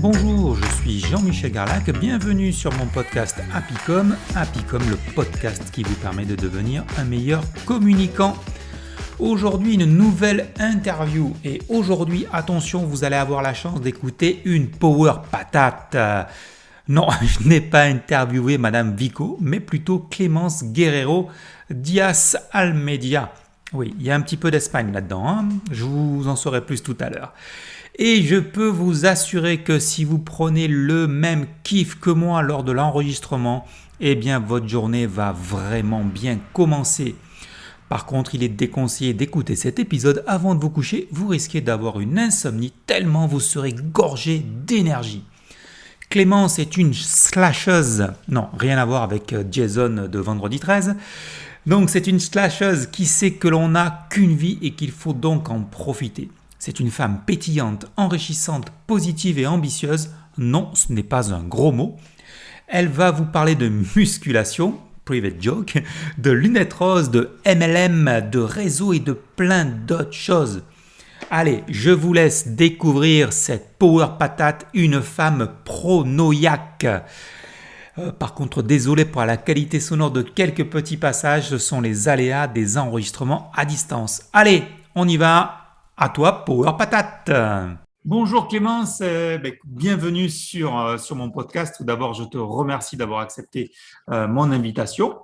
Bonjour, je suis Jean-Michel Garlac, bienvenue sur mon podcast Happycom, le podcast qui vous permet de devenir un meilleur communicant. Aujourd'hui, une nouvelle interview et aujourd'hui, attention, vous allez avoir la chance d'écouter une power patate. Non, je n'ai pas interviewé Madame Vico, mais plutôt Clémence Guerrero Diaz Almedia. Oui, il y a un petit peu d'Espagne là-dedans, hein, je vous en saurai plus tout à l'heure. Et je peux vous assurer que si vous prenez le même kiff que moi lors de l'enregistrement, eh bien votre journée va vraiment bien commencer. Par contre, il est déconseillé d'écouter cet épisode avant de vous coucher, vous risquez d'avoir une insomnie tellement vous serez gorgé d'énergie. Clémence est une slasheuse, non, rien à voir avec Jason de Vendredi 13. Donc c'est une slasheuse qui sait que l'on n'a qu'une vie et qu'il faut donc en profiter. C'est une femme pétillante, enrichissante, positive et ambitieuse. Non, ce n'est pas un gros mot. Elle va vous parler de musculation, private joke, de lunettes roses, de MLM, de réseau et de plein d'autres choses. Allez, je vous laisse découvrir cette power patate, une femme pronoïaque. Par contre, désolé pour la qualité sonore de quelques petits passages, ce sont les aléas des enregistrements à distance. Allez, on y va. À toi, Power Patate. Bonjour Clémence, bienvenue sur mon podcast. Tout d'abord, je te remercie d'avoir accepté mon invitation.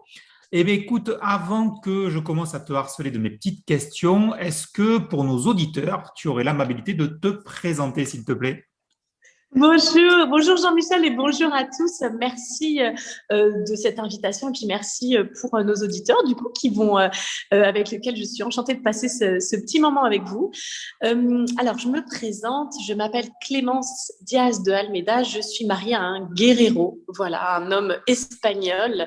Eh bien, écoute, avant que je commence à te harceler de mes petites questions, est-ce que pour nos auditeurs, tu aurais l'amabilité de te présenter, s'il te plaît ? Bonjour Jean-Michel et bonjour à tous. Merci de cette invitation et puis merci pour nos auditeurs du coup qui vont avec lesquels je suis enchantée de passer ce petit moment avec vous. Alors je me présente, je m'appelle Clémence Diaz de Almeida, je suis mariée à un guerrero, voilà, un homme espagnol.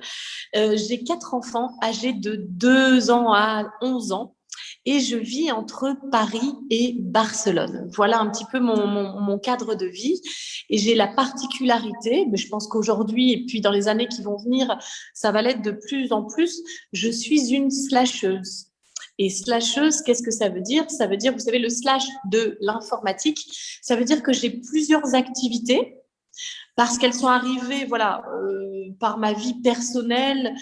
J'ai 4 enfants âgés de 2 ans à 11 ans. Et je vis entre Paris et Barcelone. Voilà un petit peu mon cadre de vie. Et j'ai la particularité, mais je pense qu'aujourd'hui et puis dans les années qui vont venir, ça va l'être de plus en plus, je suis une slasheuse. Et slasheuse, qu'est-ce que ça veut dire ? Ça veut dire, vous savez, le slash de l'informatique, ça veut dire que j'ai plusieurs activités parce qu'elles sont arrivées par ma vie personnelle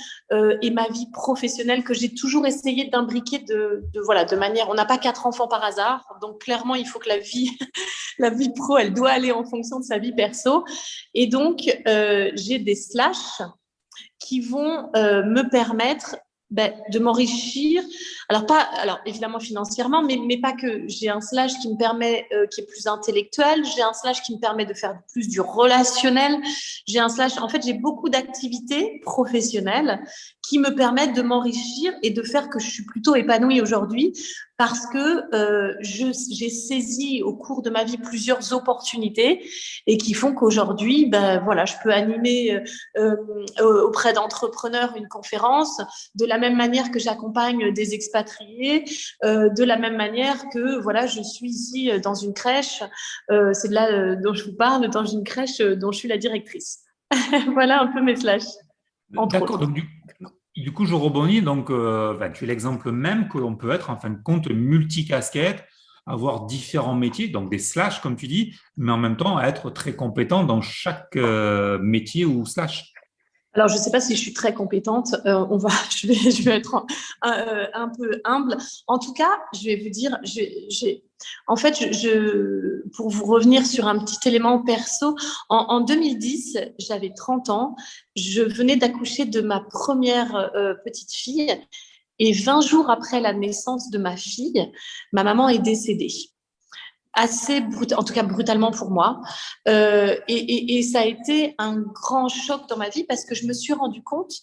et ma vie professionnelle que j'ai toujours essayé d'imbriquer de manière… On n'a pas 4 enfants par hasard, donc clairement, il faut que la vie pro, elle doit aller en fonction de sa vie perso. Et donc, j'ai des slashs qui vont me permettre de m'enrichir, alors évidemment financièrement, mais pas que. J'ai un slash qui me permet, qui est plus intellectuel, j'ai un slash qui me permet de faire plus du relationnel, j'ai un slash, en fait, j'ai beaucoup d'activités professionnelles qui me permettent de m'enrichir et de faire que je suis plutôt épanouie aujourd'hui parce que j'ai saisi au cours de ma vie plusieurs opportunités et qui font qu'aujourd'hui, je peux animer auprès d'entrepreneurs une conférence de la même manière que j'accompagne des expatriés, de la même manière que je suis ici dans une crèche, c'est de là dont je vous parle, dans une crèche dont je suis la directrice. Voilà un peu mes flashs. D'accord, donc du coup, je rebondis. Donc, tu es l'exemple même que l'on peut être, en fin de compte, multicasquette, avoir différents métiers, donc des slashs, comme tu dis, mais en même temps être très compétent dans chaque métier ou slash. Alors, je ne sais pas si je suis très compétente. Je vais être un peu humble. En tout cas, je vais vous dire, en fait, pour vous revenir sur un petit élément perso, en 2010, j'avais 30 ans. Je venais d'accoucher de ma première petite fille. Et 20 jours après la naissance de ma fille, ma maman est décédée. En tout cas brutalement pour moi. Et ça a été un grand choc dans ma vie parce que je me suis rendu compte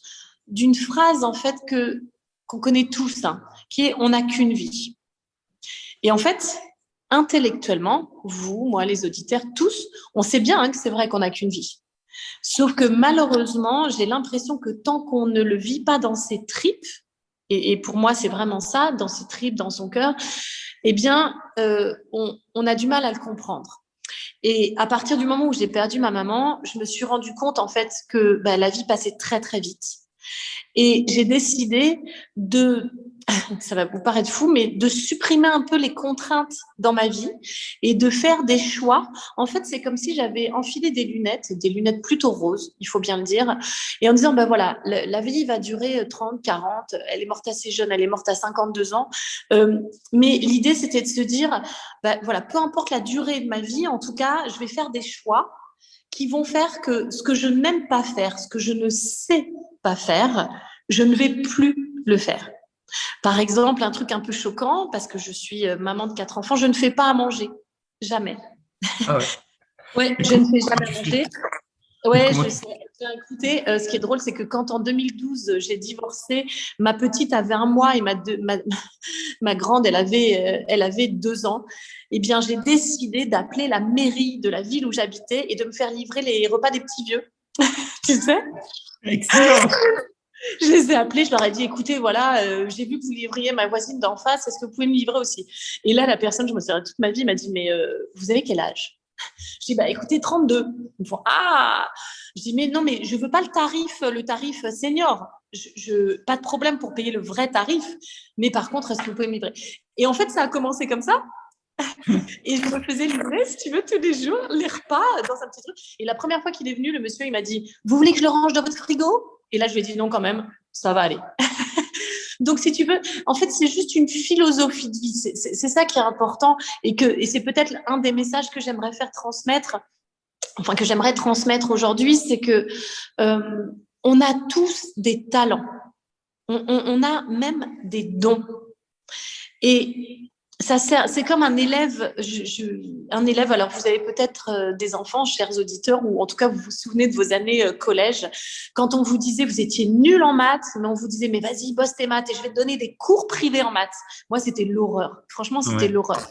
d'une phrase en fait qu'on connaît tous, hein, qui est « on n'a qu'une vie ». Et en fait, intellectuellement, vous, moi, les auditeurs, tous, on sait bien que c'est vrai qu'on n'a qu'une vie. Sauf que malheureusement, j'ai l'impression que tant qu'on ne le vit pas dans ses tripes, et pour moi, c'est vraiment ça, dans ses tripes, dans son cœur, eh bien, on a du mal à le comprendre. Et à partir du moment où j'ai perdu ma maman, je me suis rendu compte, en fait, que la vie passait très, très vite. Et j'ai décidé ça va vous paraître fou, mais de supprimer un peu les contraintes dans ma vie et de faire des choix. En fait, c'est comme si j'avais enfilé des lunettes plutôt roses, il faut bien le dire, et en disant, ben voilà, la vie va durer 30, 40, elle est morte assez jeune, elle est morte à 52 ans. Mais l'idée, c'était de se dire, ben voilà, peu importe la durée de ma vie, en tout cas, je vais faire des choix qui vont faire que ce que je n'aime pas faire, ce que je ne sais pas faire, je ne vais plus le faire. Par exemple, un truc un peu choquant, parce que je suis maman de 4 enfants, je ne fais pas à manger. Jamais. Ah ouais. Ouais, Et je ne fais jamais à tu fais manger. Ouais, comment je sais. Écoutez, ce qui est drôle, c'est que quand en 2012, j'ai divorcé, ma petite avait 1 mois et ma grande, elle avait 2 ans. Eh bien, j'ai décidé d'appeler la mairie de la ville où j'habitais et de me faire livrer les repas des petits vieux. Tu sais? Excellent. Je les ai appelés, je leur ai dit, écoutez, voilà, j'ai vu que vous livriez ma voisine d'en face, est-ce que vous pouvez me livrer aussi? Et là, la personne, je me souviens toute ma vie, m'a dit, mais vous avez quel âge? Je dis, bah écoutez, 32. Ils me font, ah! Je dis, mais non, mais je veux pas le tarif senior. Pas de problème pour payer le vrai tarif, mais par contre, est-ce que vous pouvez me livrer? Et en fait, ça a commencé comme ça. Et je me faisais livrer, si tu veux, tous les jours, les repas dans un petit truc. Et la première fois qu'il est venu, le monsieur, il m'a dit, vous voulez que je le range dans votre frigo? Et là, je lui ai dit, non, quand même, ça va aller. Donc, si tu veux, en fait, c'est juste une philosophie de vie. C'est ça qui est important et c'est peut-être un des messages que j'aimerais faire transmettre, enfin, que j'aimerais transmettre aujourd'hui, c'est que on a tous des talents. On a même des dons. Et c'est comme un élève. Un élève. Alors, vous avez peut-être des enfants, chers auditeurs, ou en tout cas, vous vous souvenez de vos années collège, quand on vous disait vous étiez nul en maths, mais on vous disait mais vas-y, bosse tes maths et je vais te donner des cours privés en maths. Moi, c'était l'horreur. Franchement, c'était Ouais. l'horreur.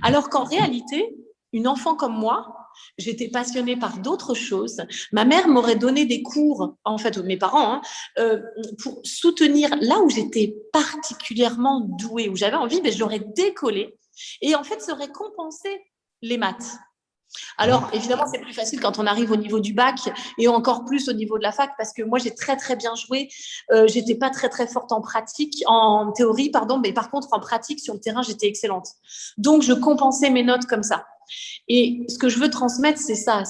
Alors qu'en réalité, une enfant comme moi, j'étais passionnée par d'autres choses. Ma mère m'aurait donné des cours, en fait, ou mes parents, pour soutenir là où j'étais particulièrement douée, où j'avais envie, mais j'aurais décollé. Et en fait, ça aurait compensé les maths. Alors, évidemment, c'est plus facile quand on arrive au niveau du bac et encore plus au niveau de la fac parce que moi, j'ai très, très bien joué. J'étais pas très, très forte en théorie, pardon, mais par contre, en pratique, sur le terrain, j'étais excellente. Donc, je compensais mes notes comme ça. Et ce que je veux transmettre, c'est ça,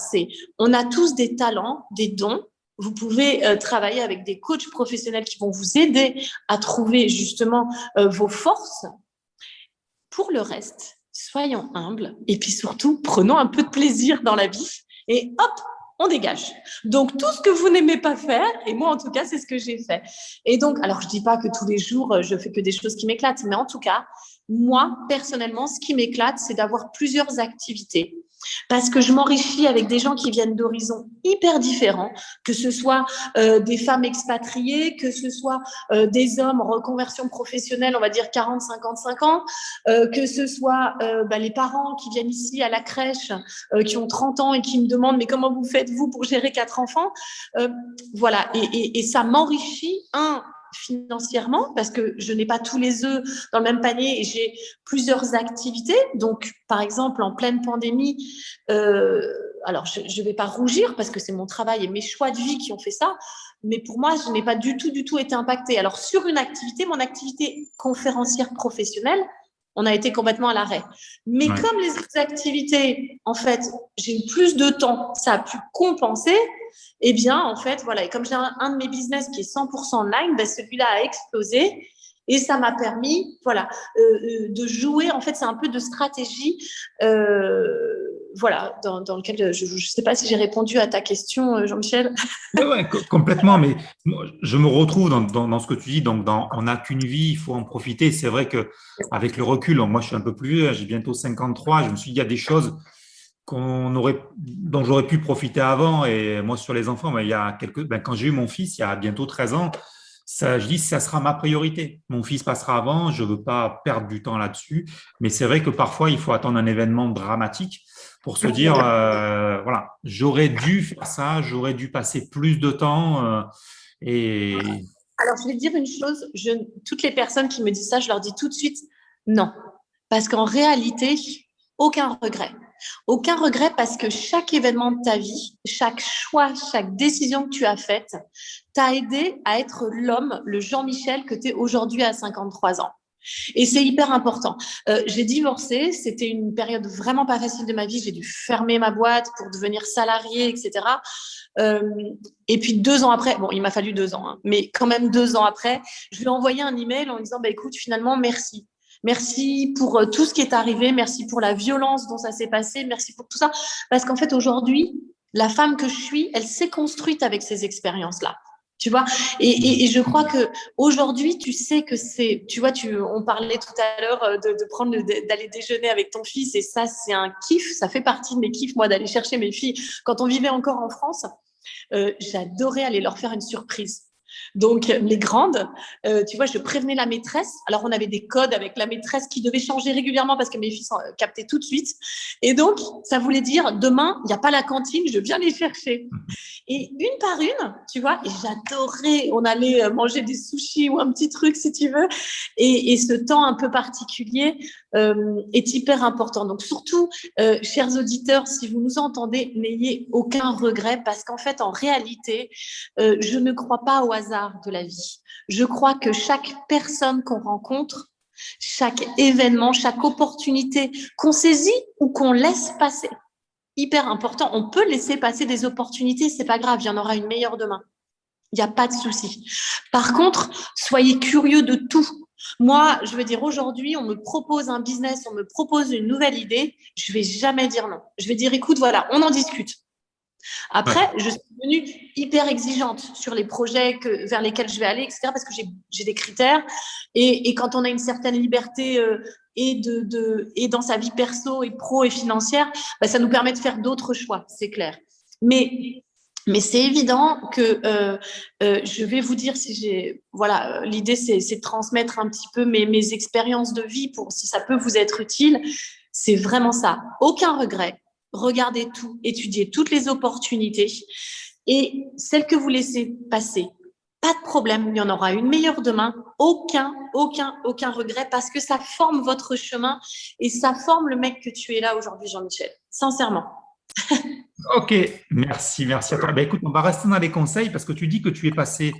on a tous des talents, des dons. Vous pouvez travailler avec des coachs professionnels qui vont vous aider à trouver justement vos forces. Pour le reste, soyons humbles et puis surtout, prenons un peu de plaisir dans la vie et hop, on dégage. Donc, tout ce que vous n'aimez pas faire, et moi, en tout cas, c'est ce que j'ai fait. Et donc, alors, je dis pas que tous les jours, je fais que des choses qui m'éclatent, mais en tout cas, moi, personnellement, ce qui m'éclate, c'est d'avoir plusieurs activités. Parce que je m'enrichis avec des gens qui viennent d'horizons hyper différents, que ce soit des femmes expatriées, que ce soit des hommes en reconversion professionnelle, on va dire 40, 55 ans, que ce soit les parents qui viennent ici à la crèche, qui ont 30 ans et qui me demandent mais comment vous faites-vous pour gérer 4 enfants? Voilà, et ça m'enrichit, financièrement, parce que je n'ai pas tous les œufs dans le même panier et j'ai plusieurs activités. Donc, par exemple, en pleine pandémie, alors je ne vais pas rougir parce que c'est mon travail et mes choix de vie qui ont fait ça, mais pour moi, je n'ai pas du tout été impactée. Alors, sur une activité, mon activité conférencière professionnelle, on a été complètement à l'arrêt. Mais Ouais. comme les autres activités, en fait, j'ai eu plus de temps, ça a pu compenser. Eh bien, en fait, voilà. Et comme j'ai un de mes business qui est 100% online, ben celui-là a explosé. Et ça m'a permis, voilà, de jouer. En fait, c'est un peu de stratégie, voilà, dans lequel je ne sais pas si j'ai répondu à ta question, Jean-Michel. Ouais, ouais, complètement, mais moi, je me retrouve dans ce que tu dis, donc on n'a qu'une vie, il faut en profiter. C'est vrai que avec le recul, moi je suis un peu plus vieux, j'ai bientôt 53, je me suis dit, il y a des choses dont j'aurais pu profiter avant. Et moi, sur les enfants, quand j'ai eu mon fils, il y a bientôt 13 ans, ça, je dis, ça sera ma priorité. Mon fils passera avant, je veux pas perdre du temps là-dessus. Mais c'est vrai que parfois, il faut attendre un événement dramatique pour se dire, voilà, j'aurais dû faire ça, j'aurais dû passer plus de temps. Et Alors, je vais te dire une chose, toutes les personnes qui me disent ça, je leur dis tout de suite non. Parce qu'en réalité, aucun regret. Aucun regret parce que chaque événement de ta vie, chaque choix, chaque décision que tu as faite t'a aidé à être l'homme, le Jean-Michel que tu es aujourd'hui à 53 ans. Et c'est hyper important. J'ai divorcé, c'était une période vraiment pas facile de ma vie. J'ai dû fermer ma boîte pour devenir salariée, etc. Et puis 2 ans après, bon, il m'a fallu 2 ans, hein, mais quand même 2 ans après, je lui ai envoyé un email en disant, bah, écoute, finalement, merci. Merci pour tout ce qui est arrivé. Merci pour la violence dont ça s'est passé. Merci pour tout ça. Parce qu'en fait, aujourd'hui, la femme que je suis, elle s'est construite avec ces expériences-là. Tu vois, et je crois que aujourd'hui, tu sais que c'est, tu vois, on parlait tout à l'heure d'aller déjeuner avec ton fils, et ça, c'est un kiff. Ça fait partie de mes kiffs, moi, d'aller chercher mes filles. Quand on vivait encore en France, j'adorais aller leur faire une surprise. Donc, les grandes, tu vois, je prévenais la maîtresse. Alors, on avait des codes avec la maîtresse qui devaient changer régulièrement parce que mes filles captaient tout de suite. Et donc, ça voulait dire, demain, il n'y a pas la cantine, je viens les chercher. Et une par une, tu vois, et j'adorais, on allait manger des sushis ou un petit truc, si tu veux. Et ce temps un peu particulier est hyper important. Donc, surtout, chers auditeurs, si vous nous entendez, n'ayez aucun regret parce qu'en fait, en réalité, je ne crois pas au hasard de la vie. Je crois que chaque personne qu'on rencontre, chaque événement, chaque opportunité qu'on saisit ou qu'on laisse passer, hyper important. On peut laisser passer des opportunités, c'est pas grave, il y en aura une meilleure demain. Il n'y a pas de souci. Par contre, soyez curieux de tout. Moi, je veux dire, aujourd'hui, on me propose un business, on me propose une nouvelle idée, je vais jamais dire non. Je vais dire, écoute, voilà, on en discute. Après, je suis devenue hyper exigeante sur les projets vers lesquels je vais aller, etc., parce que j'ai des critères. Et quand on a une certaine liberté et dans sa vie perso et pro et financière, bah, ça nous permet de faire d'autres choix, c'est clair. Mais c'est évident que je vais vous dire voilà, l'idée c'est de transmettre un petit peu mes expériences de vie pour si ça peut vous être utile. C'est vraiment ça. Aucun regret. Regardez tout, étudiez toutes les opportunités et celles que vous laissez passer, pas de problème, il y en aura une meilleure demain. Aucun regret parce que ça forme votre chemin et ça forme le mec que tu es là aujourd'hui, Jean-Michel. Sincèrement. Ok, merci à toi. Ben, écoute, on va rester dans les conseils parce que tu dis que tu es passé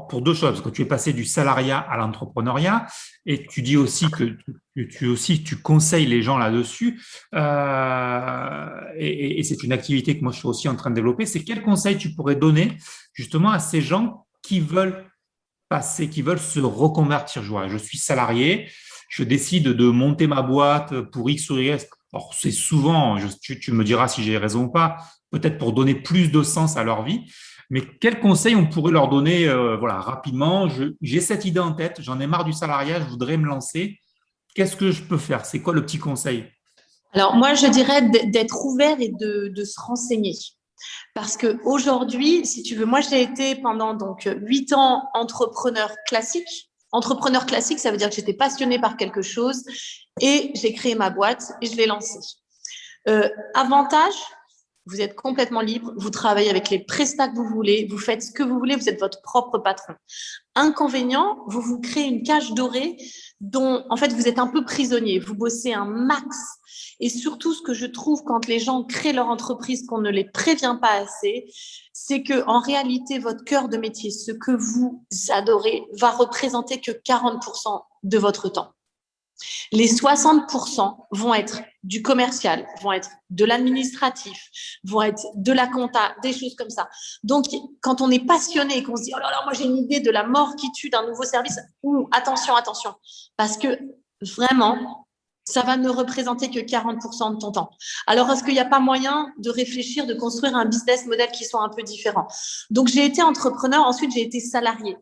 pour 2 choses, que tu es passé du salariat à l'entrepreneuriat et tu dis aussi que tu conseilles les gens là-dessus et c'est une activité que moi je suis aussi en train de développer. C'est quel conseil tu pourrais donner justement à ces gens qui veulent qui veulent se reconvertir? Je suis salarié, je décide de monter ma boîte pour X ou Y. Alors, c'est souvent, tu me diras si j'ai raison ou pas, peut-être pour donner plus de sens à leur vie. Mais quels conseils on pourrait leur donner voilà, rapidement? J'ai cette idée en tête, j'en ai marre du salariat, je voudrais me lancer. Qu'est-ce que je peux faire? C'est quoi le petit conseil? Alors, moi, je dirais d'être ouvert et de se renseigner. Parce qu'aujourd'hui, si tu veux, moi, j'ai été pendant donc 8 ans entrepreneur classique. Entrepreneur classique, ça veut dire que j'étais passionnée par quelque chose et j'ai créé ma boîte et je l'ai lancée. Avantage, vous êtes complètement libre, vous travaillez avec les prestats que vous voulez, vous faites ce que vous voulez, vous êtes votre propre patron. Inconvénient, vous créez une cage dorée dont, en fait, vous êtes un peu prisonnier, vous bossez un max. Et surtout, ce que je trouve quand les gens créent leur entreprise, qu'on ne les prévient pas assez, c'est que en réalité, votre cœur de métier, ce que vous adorez, va représenter que 40% de votre temps. Les 60% vont être du commercial, vont être de l'administratif, vont être de la compta, des choses comme ça. Donc, quand on est passionné et qu'on se dit « Oh là là, moi j'ai une idée de la mort qui tue d'un nouveau service », attention, parce que vraiment, ça va ne représenter que 40% de ton temps. Alors, est-ce qu'il n'y a pas moyen de réfléchir, de construire un business model qui soit un peu différent? Donc, j'ai été entrepreneur, ensuite j'ai été salarié.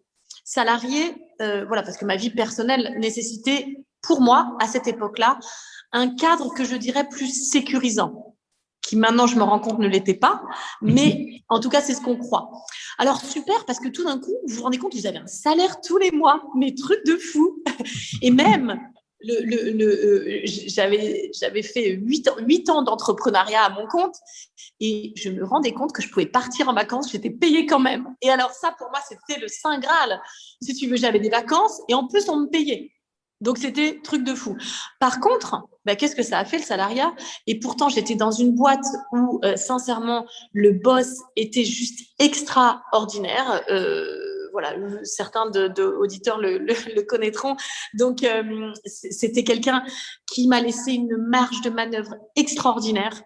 Voilà, parce que ma vie personnelle nécessitait, pour moi, à cette époque-là, un cadre que je dirais plus sécurisant, qui maintenant, je me rends compte, ne l'était pas, mais en tout cas, c'est ce qu'on croit. Alors, super, parce que tout d'un coup, vous vous rendez compte, vous avez un salaire tous les mois, mais truc de fou. Et même, j'avais fait 8 ans d'entrepreneuriat à mon compte et je me rendais compte que je pouvais partir en vacances, j'étais payée quand même. Et alors ça, pour moi, c'était le Saint Graal. Si tu veux, j'avais des vacances et en plus, on me payait. Donc, c'était truc de fou. Par contre, qu'est-ce que ça a fait, le salariat? Et pourtant, j'étais dans une boîte où, sincèrement, le boss était juste extraordinaire. Voilà, certains auditeurs le connaîtront. Donc, c'était quelqu'un qui m'a laissé une marge de manœuvre extraordinaire.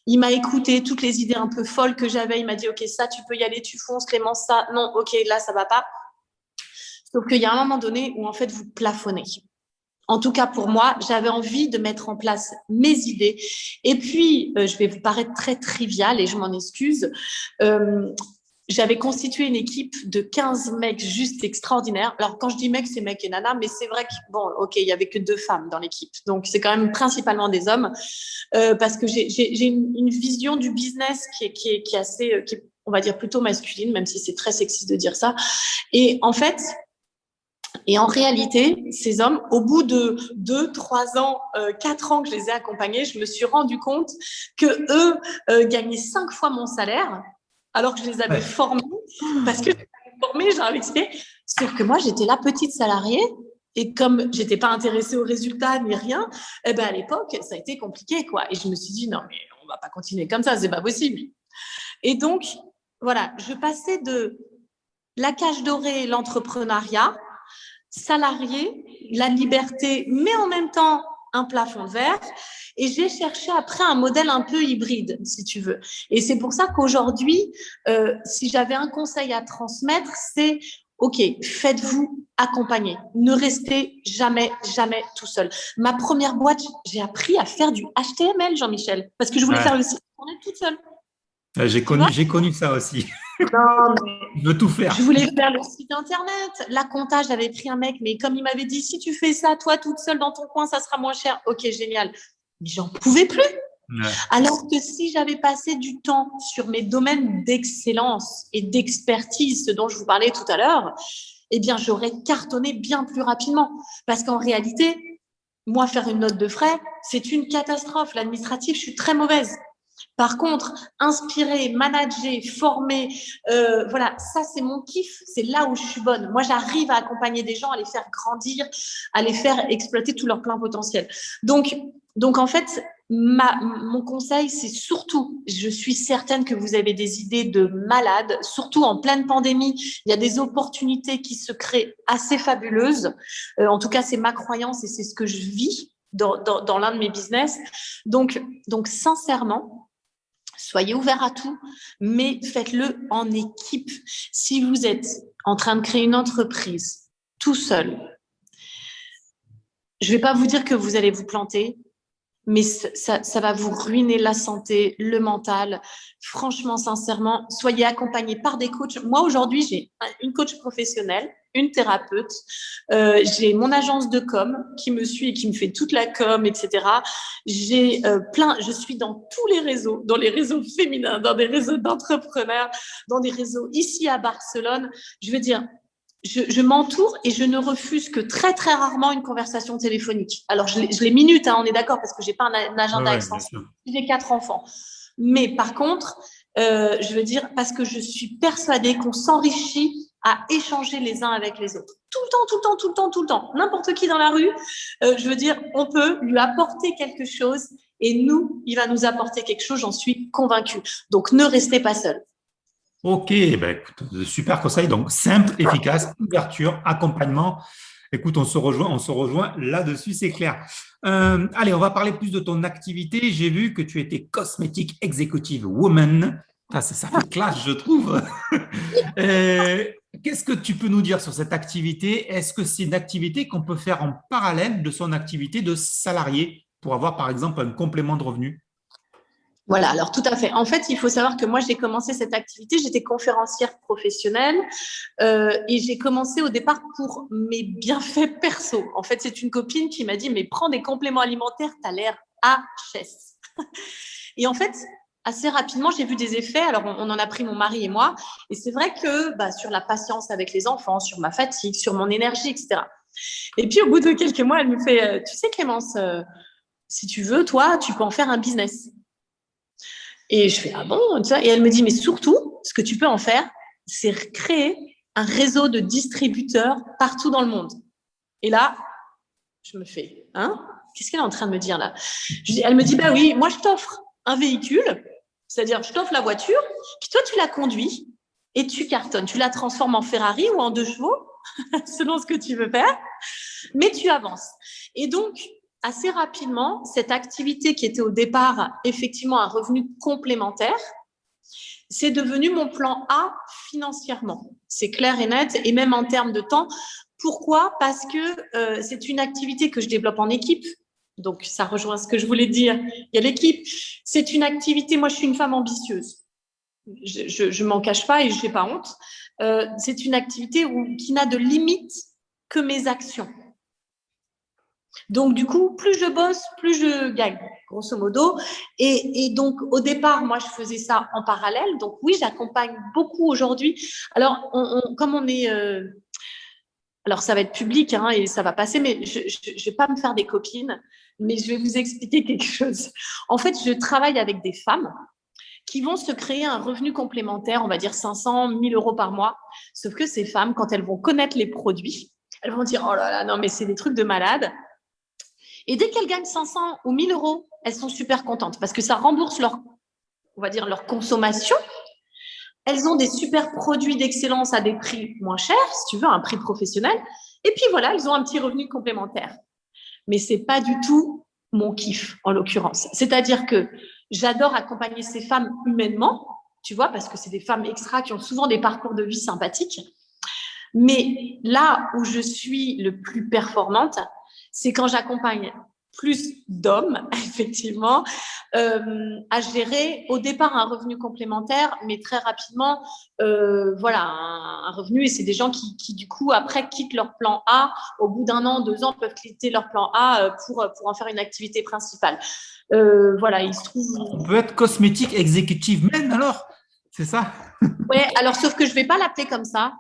Il m'a écouté toutes les idées un peu folles que j'avais. Il m'a dit, OK, ça, tu peux y aller, tu fonces, Clémence, ça. Non, OK, là, ça va pas. Sauf qu'il y a un moment donné où, en fait, vous plafonnez. En tout cas, pour moi, j'avais envie de mettre en place mes idées. Et puis, je vais vous paraître très trivial et je m'en excuse. J'avais constitué une équipe de 15 mecs juste extraordinaires. Alors, quand je dis mecs, c'est mecs et nanas, mais c'est vrai que, bon, OK, il y avait que 2 femmes dans l'équipe. Donc, c'est quand même principalement des hommes. Parce que j'ai une vision du business qui est assez, on va dire, plutôt masculine, même si c'est très sexiste de dire ça. Et en fait, et en réalité, ces hommes, au bout de 2, 3 ans, 4 ans que je les ai accompagnés, je me suis rendu compte que eux gagnaient 5 fois mon salaire, alors que je les avais formés, parce que je les avais formés, je leur avais expliqué. Sauf que moi, j'étais la petite salariée, et comme j'étais pas intéressée aux résultats ni rien, à l'époque, ça a été compliqué, quoi. Et je me suis dit, non, mais on va pas continuer comme ça, c'est pas possible. Et donc, voilà, je passais de la cage dorée, l'entrepreneuriat, salarié, la liberté, mais en même temps un plafond de verre. Et j'ai cherché après un modèle un peu hybride, si tu veux. Et c'est pour ça qu'aujourd'hui, si j'avais un conseil à transmettre, c'est OK, faites-vous accompagner. Ne restez jamais, jamais tout seul. Ma première boîte, j'ai appris à faire du HTML, Jean-Michel, parce que je voulais faire le site internet toute seule. J'ai connu ça aussi. Non, mais je veux tout faire. Je voulais faire le site internet. La compta, j'avais pris un mec, mais comme il m'avait dit, si tu fais ça, toi, toute seule dans ton coin, ça sera moins cher. OK, génial. Mais j'en pouvais plus. Ouais. Alors que si j'avais passé du temps sur mes domaines d'excellence et d'expertise, ce dont je vous parlais tout à l'heure, eh bien, j'aurais cartonné bien plus rapidement. Parce qu'en réalité, moi, faire une note de frais, c'est une catastrophe. L'administratif, je suis très mauvaise. Par contre, inspirer, manager, former, voilà, ça c'est mon kiff, c'est là où je suis bonne. Moi, j'arrive à accompagner des gens, à les faire grandir, à les faire exploiter tout leur plein potentiel. Donc en fait, mon conseil, c'est surtout, je suis certaine que vous avez des idées de malades, surtout en pleine pandémie, il y a des opportunités qui se créent assez fabuleuses. En tout cas, c'est ma croyance et c'est ce que je vis dans l'un de mes business. Donc sincèrement, soyez ouverts à tout, mais faites-le en équipe. Si vous êtes en train de créer une entreprise tout seul, je ne vais pas vous dire que vous allez vous planter, mais ça va vous ruiner la santé, le mental. Franchement, sincèrement, soyez accompagnés par des coachs. Moi, aujourd'hui, j'ai une coach professionnelle, une thérapeute. J'ai mon agence de com qui me suit et qui me fait toute la com, etc. J'ai je suis dans tous les réseaux, dans les réseaux féminins, dans des réseaux d'entrepreneurs, dans des réseaux ici à Barcelone. Je veux dire, je m'entoure et je ne refuse que très, très rarement une conversation téléphonique. Alors, je les minute, on est d'accord, parce que je n'ai pas un agenda extensif. J'ai 4 enfants. Mais par contre, je veux dire, parce que je suis persuadée qu'on s'enrichit à échanger les uns avec les autres. Tout le temps. N'importe qui dans la rue, je veux dire, on peut lui apporter quelque chose et nous, il va nous apporter quelque chose, j'en suis convaincue. Donc, ne restez pas seul. Ok, écoute, super conseil. Donc, simple, efficace, ouverture, accompagnement. Écoute, on se rejoint là-dessus, c'est clair. Allez, on va parler plus de ton activité. J'ai vu que tu étais Cosmetic Executive Woman. Ça fait classe, je trouve. Qu'est-ce que tu peux nous dire sur cette activité? Est-ce que c'est une activité qu'on peut faire en parallèle de son activité de salarié pour avoir, par exemple, un complément de revenu? Voilà, alors tout à fait. En fait, il faut savoir que moi, j'ai commencé cette activité, j'étais conférencière professionnelle et j'ai commencé au départ pour mes bienfaits perso. En fait, c'est une copine qui m'a dit, mais prends des compléments alimentaires, tu as l'air HS. Et en fait, assez rapidement, j'ai vu des effets. Alors, on en a pris mon mari et moi. Et c'est vrai que sur la patience avec les enfants, sur ma fatigue, sur mon énergie, etc. Et puis, au bout de quelques mois, elle me fait, tu sais Clémence, si tu veux, toi, tu peux en faire un business. Et je fais, ah bon? Et elle me dit, mais surtout, ce que tu peux en faire, c'est créer un réseau de distributeurs partout dans le monde. Et là, Je me fais, hein? Qu'est-ce qu'elle est en train de me dire là? Elle me dit, bah oui, moi je t'offre un véhicule, c'est-à-dire je t'offre la voiture, puis toi tu la conduis et tu cartonnes. Tu la transformes en Ferrari ou en 2 chevaux, selon ce que tu veux faire, mais tu avances. Et donc, assez rapidement, cette activité qui était au départ effectivement un revenu complémentaire, c'est devenu mon plan A financièrement. C'est clair et net, et même en termes de temps. Pourquoi ? Parce que c'est une activité que je développe en équipe. Donc, ça rejoint ce que je voulais dire. Il y a l'équipe. C'est une activité, moi, je suis une femme ambitieuse. Je m'en cache pas et je n'ai pas honte. C'est une activité qui n'a de limite que mes actions. Donc, du coup, plus je bosse, plus je gagne, grosso modo. Et donc, au départ, moi, je faisais ça en parallèle. Donc, oui, j'accompagne beaucoup aujourd'hui. Alors, comme on est… alors, ça va être public et ça va passer, mais je ne vais pas me faire des copines, mais je vais vous expliquer quelque chose. En fait, je travaille avec des femmes qui vont se créer un revenu complémentaire, on va dire 500, 1000 euros par mois. Sauf que ces femmes, quand elles vont connaître les produits, elles vont dire « Oh là là, non, mais c'est des trucs de malade ». Et dès qu'elles gagnent 500 ou 1000 euros, elles sont super contentes parce que ça rembourse leur consommation. Elles ont des super produits d'excellence à des prix moins chers, si tu veux, un prix professionnel. Et puis voilà, elles ont un petit revenu complémentaire. Mais c'est pas du tout mon kiff, en l'occurrence. C'est-à-dire que j'adore accompagner ces femmes humainement, tu vois, parce que c'est des femmes extra qui ont souvent des parcours de vie sympathiques. Mais là où je suis le plus performante, c'est quand j'accompagne plus d'hommes, effectivement, à gérer au départ un revenu complémentaire, mais très rapidement, un revenu. Et c'est des gens qui, du coup, après, quittent leur plan A. Au bout d'1 an, 2 ans, peuvent quitter leur plan A pour en faire une activité principale. Il se trouve… On peut être cosmétique executive man, alors? C'est ça? Oui, alors sauf que je ne vais pas l'appeler comme ça.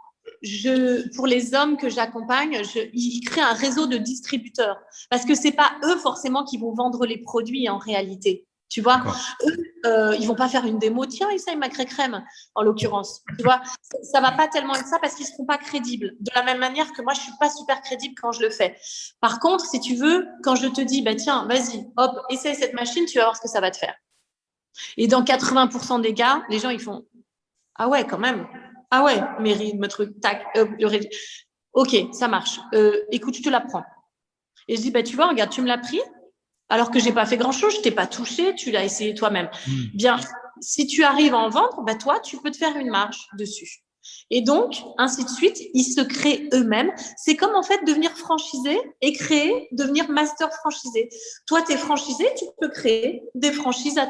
Pour les hommes que j'accompagne, ils créent un réseau de distributeurs parce que c'est pas eux forcément qui vont vendre les produits en réalité. Tu vois, eux, ils vont pas faire une démo. Tiens, essaye ma crème, en l'occurrence. Tu vois, ça va pas tellement être ça parce qu'ils seront pas crédibles. De la même manière que moi, je suis pas super crédible quand je le fais. Par contre, si tu veux, quand je te dis, bah tiens, vas-y, hop, essaye cette machine, tu vas voir ce que ça va te faire. Et dans 80% des cas, les gens ils font, ah ouais, quand même. Ah ouais, mes rythmes, truc, tac, ok, ça marche. Écoute, je te la prends. Et je dis, bah, tu vois, regarde, tu me l'as pris, alors que j'ai pas fait grand-chose, je t'ai pas touché, tu l'as essayé toi-même. Bien, si tu arrives à en vendre, bah, toi, tu peux te faire une marge dessus. Et donc, ainsi de suite, ils se créent eux-mêmes. C'est comme, en fait, devenir franchisé et devenir master franchisé. Toi, tu es franchisé, tu peux créer des franchises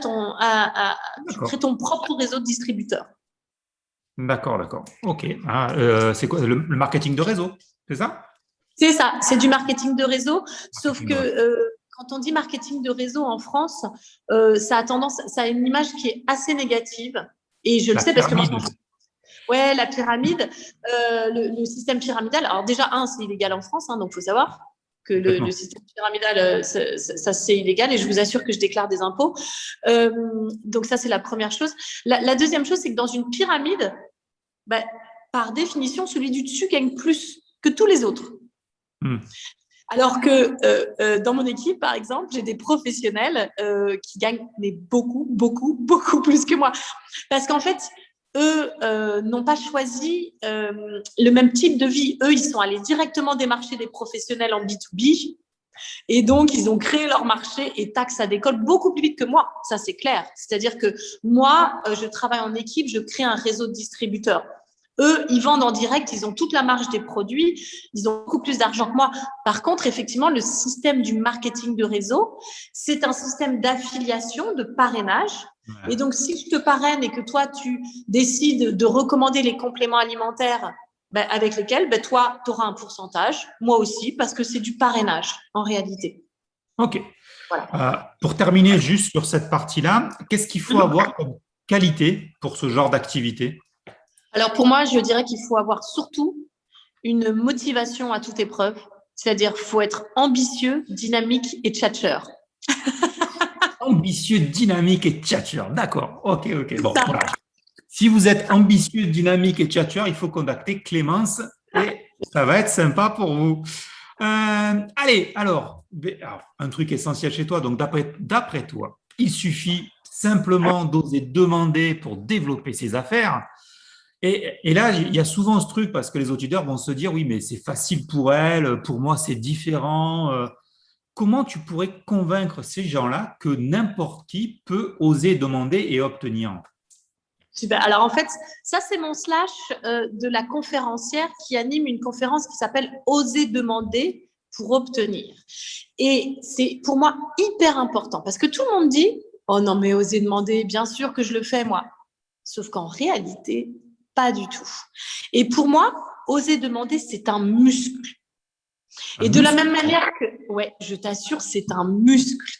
tu crées ton propre réseau de distributeurs. D'accord. Ok. C'est quoi le marketing de réseau? C'est ça? C'est ça, c'est du marketing de réseau. Sauf que quand on dit marketing de réseau en France, ça a une image qui est assez négative. Et je le sais parce que moi, ouais, la pyramide, le système pyramidal. Alors déjà, c'est illégal en France, donc il faut savoir que le système pyramidal, ça c'est illégal et je vous assure que je déclare des impôts. Donc ça, c'est la première chose. La deuxième chose, c'est que dans une pyramide, par définition, celui du dessus gagne plus que tous les autres. Alors que dans mon équipe, par exemple, j'ai des professionnels qui gagnent beaucoup plus que moi. Parce qu'en fait, eux n'ont pas choisi le même type de vie. Eux, ils sont allés directement démarcher des professionnels en B2B. Et donc, ils ont créé leur marché et tac, ça décolle beaucoup plus vite que moi. Ça, c'est clair. C'est-à-dire que moi, je travaille en équipe, je crée un réseau de distributeurs. Eux, ils vendent en direct, ils ont toute la marge des produits, ils ont beaucoup plus d'argent que moi. Par contre, effectivement, le système du marketing de réseau, c'est un système d'affiliation, de parrainage. Ouais. Et donc, si je te parraine et que toi, tu décides de recommander les compléments alimentaires avec lesquels, toi, tu auras un pourcentage, moi aussi, parce que c'est du parrainage en réalité. Ok. Voilà. Pour terminer juste sur cette partie-là, qu'est-ce qu'il faut avoir comme qualité pour ce genre d'activité? Alors, pour moi, je dirais qu'il faut avoir surtout une motivation à toute épreuve. C'est-à-dire qu'il faut être ambitieux, dynamique et tchatcheur. Ambitieux, dynamique et tchatcheur. D'accord. Ok. Bon, voilà. Si vous êtes ambitieux, dynamique et tchatcheur, il faut contacter Clémence et ça va être sympa pour vous. Allez, alors, un truc essentiel chez toi. Donc, d'après toi, il suffit simplement d'oser demander pour développer ses affaires. Et là, il y a souvent ce truc parce que les auditeurs vont se dire, oui, mais c'est facile pour elle, pour moi, c'est différent. Comment tu pourrais convaincre ces gens-là que n'importe qui peut oser demander et obtenir? Super. Alors en fait, ça c'est mon slash de la conférencière qui anime une conférence qui s'appelle Oser demander pour obtenir. Et c'est pour moi hyper important parce que tout le monde dit oh non mais oser demander, bien sûr que je le fais moi. Sauf qu'en réalité, pas du tout. Et pour moi, oser demander, c'est un muscle. Un Et de la muscle? même manière que, ouais, je t'assure, c'est un muscle.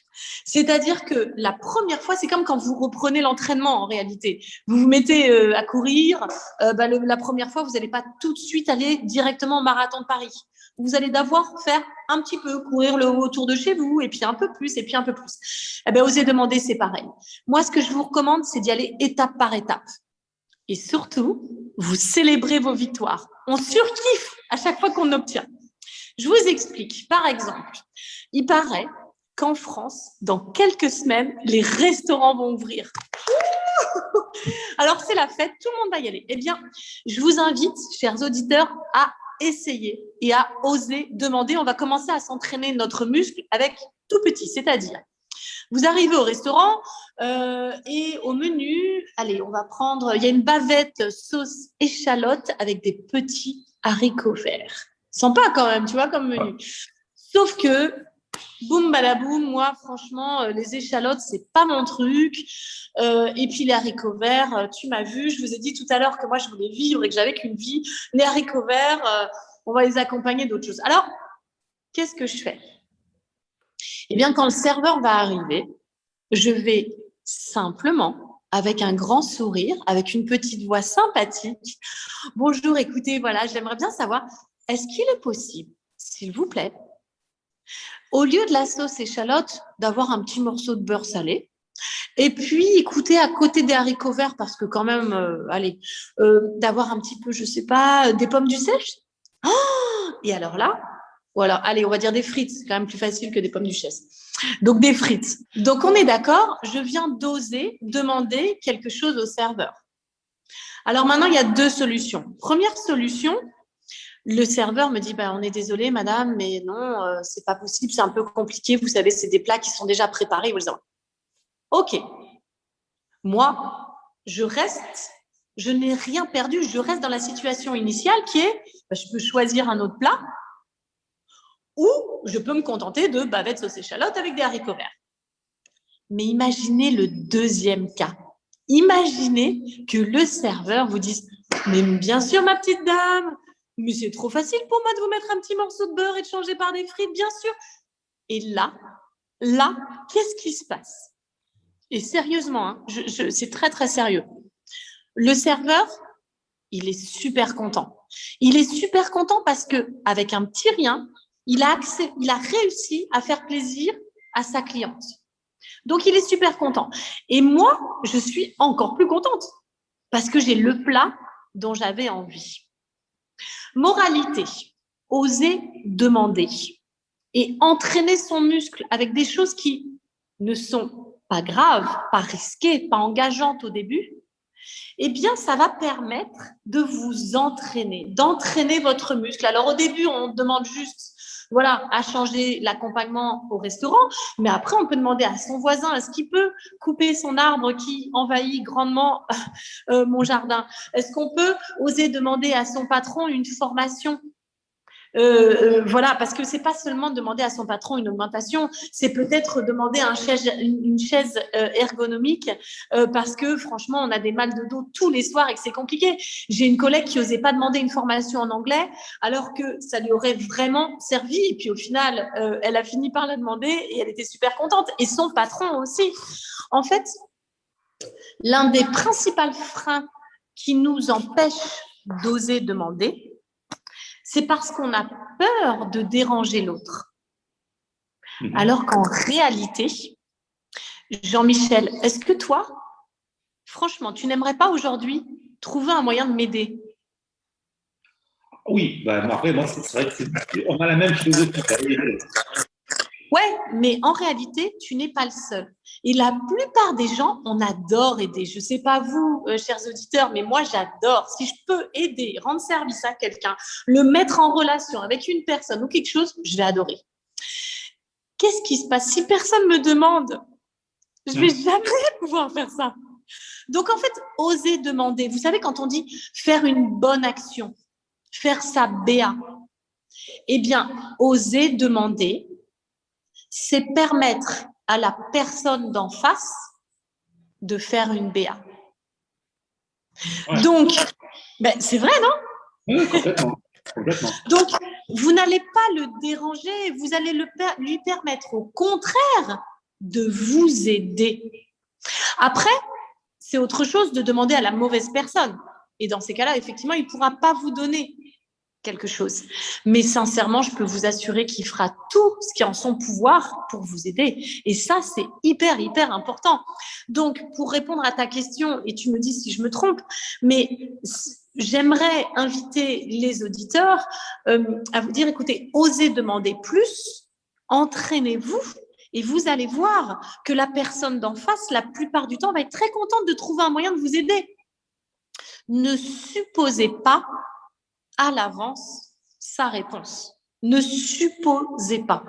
C'est-à-dire que la première fois, c'est comme quand vous reprenez l'entraînement en réalité. Vous vous mettez à courir, la première fois, vous n'allez pas tout de suite aller directement au marathon de Paris. Vous allez devoir faire un petit peu, courir le autour de chez vous, et puis un peu plus, et puis un peu plus. Eh bien, osez demander, c'est pareil. Moi, ce que je vous recommande, c'est d'y aller étape par étape. Et surtout, vous célébrez vos victoires. On surkiffe à chaque fois qu'on obtient. Je vous explique. Par exemple, il paraît qu'en France, dans quelques semaines, les restaurants vont ouvrir. Alors, c'est la fête, tout le monde va y aller. Eh bien, je vous invite, chers auditeurs, à essayer et à oser demander. On va commencer à s'entraîner notre muscle avec tout petit, c'est-à-dire, vous arrivez au restaurant et au menu, allez, on va prendre, il y a une bavette sauce échalote avec des petits haricots verts. Sympa quand même, tu vois, comme menu. Sauf que, boum balaboum, moi, franchement, les échalotes, c'est pas mon truc. Et puis les haricots verts, tu m'as vu, je vous ai dit tout à l'heure que moi, je voulais vivre et que j'avais qu'une vie. Les haricots verts, on va les accompagner d'autres choses. Alors, qu'est-ce que je fais? Eh bien, quand le serveur va arriver, je vais simplement, avec un grand sourire, avec une petite voix sympathique, bonjour, écoutez, voilà, j'aimerais bien savoir, est-ce qu'il est possible, s'il vous plaît, au lieu de la sauce échalote, d'avoir un petit morceau de beurre salé, et puis, écoutez, à côté des haricots verts, parce que quand même, d'avoir un petit peu, je sais pas, des pommes du sèche. Oh, et alors là, ou alors, allez, on va dire des frites, c'est quand même plus facile que des pommes duchesse. Donc, des frites. Donc, on est d'accord, je viens d'oser demander quelque chose au serveur. Alors maintenant, il y a deux solutions. Première solution, le serveur me dit, on est désolé, madame, mais non, c'est pas possible, c'est un peu compliqué. Vous savez, c'est des plats qui sont déjà préparés. Ok. Moi, je reste, je n'ai rien perdu, je reste dans la situation initiale qui est, je peux choisir un autre plat ou je peux me contenter de bavette sauce échalote avec des haricots verts. Mais imaginez le deuxième cas. Imaginez que le serveur vous dise « Mais bien sûr, ma petite dame, mais c'est trop facile pour moi de vous mettre un petit morceau de beurre et de changer par des frites, bien sûr. » Et là, qu'est-ce qui se passe? Et sérieusement, hein, c'est très, très sérieux. Le serveur, il est super content. Il est super content parce qu'avec un petit rien, il a réussi à faire plaisir à sa cliente. Donc, il est super content. Et moi, je suis encore plus contente parce que j'ai le plat dont j'avais envie. Moralité, oser demander et entraîner son muscle avec des choses qui ne sont pas graves, pas risquées, pas engageantes au début, eh bien, ça va permettre de vous entraîner, d'entraîner votre muscle. Alors, au début, on demande juste à changer l'accompagnement au restaurant, mais après, on peut demander à son voisin, est-ce qu'il peut couper son arbre qui envahit grandement mon jardin? Est-ce qu'on peut oser demander à son patron une formation? Parce que c'est pas seulement demander à son patron une augmentation, c'est peut-être demander une chaise ergonomique parce que franchement, on a des mal de dos tous les soirs et que c'est compliqué. J'ai une collègue qui osait pas demander une formation en anglais alors que ça lui aurait vraiment servi. Et puis au final, elle a fini par la demander et elle était super contente. Et son patron aussi. En fait, l'un des principaux freins qui nous empêche d'oser demander, c'est parce qu'on a peur de déranger l'autre. Alors qu'en réalité, Jean-Michel, est-ce que toi, franchement, tu n'aimerais pas aujourd'hui trouver un moyen de m'aider? Oui, bah, après, moi, c'est vrai que on a la même philosophie. Ouais, mais en réalité, tu n'es pas le seul. Et la plupart des gens, on adore aider. Je ne sais pas vous, chers auditeurs, mais moi, j'adore. Si je peux aider, rendre service à quelqu'un, le mettre en relation avec une personne ou quelque chose, je vais adorer. Qu'est-ce qui se passe si personne me demande? Je ne vais jamais pouvoir faire ça. Donc, en fait, oser demander. Vous savez, quand on dit faire une bonne action, faire sa BA, eh bien, oser demander, c'est permettre à la personne d'en face de faire une BA. Ouais. Donc, c'est vrai, non? Oui, complètement. Complètement. Donc, vous n'allez pas le déranger, vous allez lui permettre au contraire de vous aider. Après, c'est autre chose de demander à la mauvaise personne. Et dans ces cas-là, effectivement, il ne pourra pas vous donner quelque chose. Mais sincèrement, je peux vous assurer qu'il fera tout ce qui est en son pouvoir pour vous aider. Et ça, c'est hyper, hyper important. Donc, pour répondre à ta question, et tu me dis si je me trompe, mais j'aimerais inviter les auditeurs à vous dire, écoutez, osez demander plus, entraînez-vous, et vous allez voir que la personne d'en face, la plupart du temps, va être très contente de trouver un moyen de vous aider. Ne supposez pas à l'avance sa réponse. Ne supposez pas.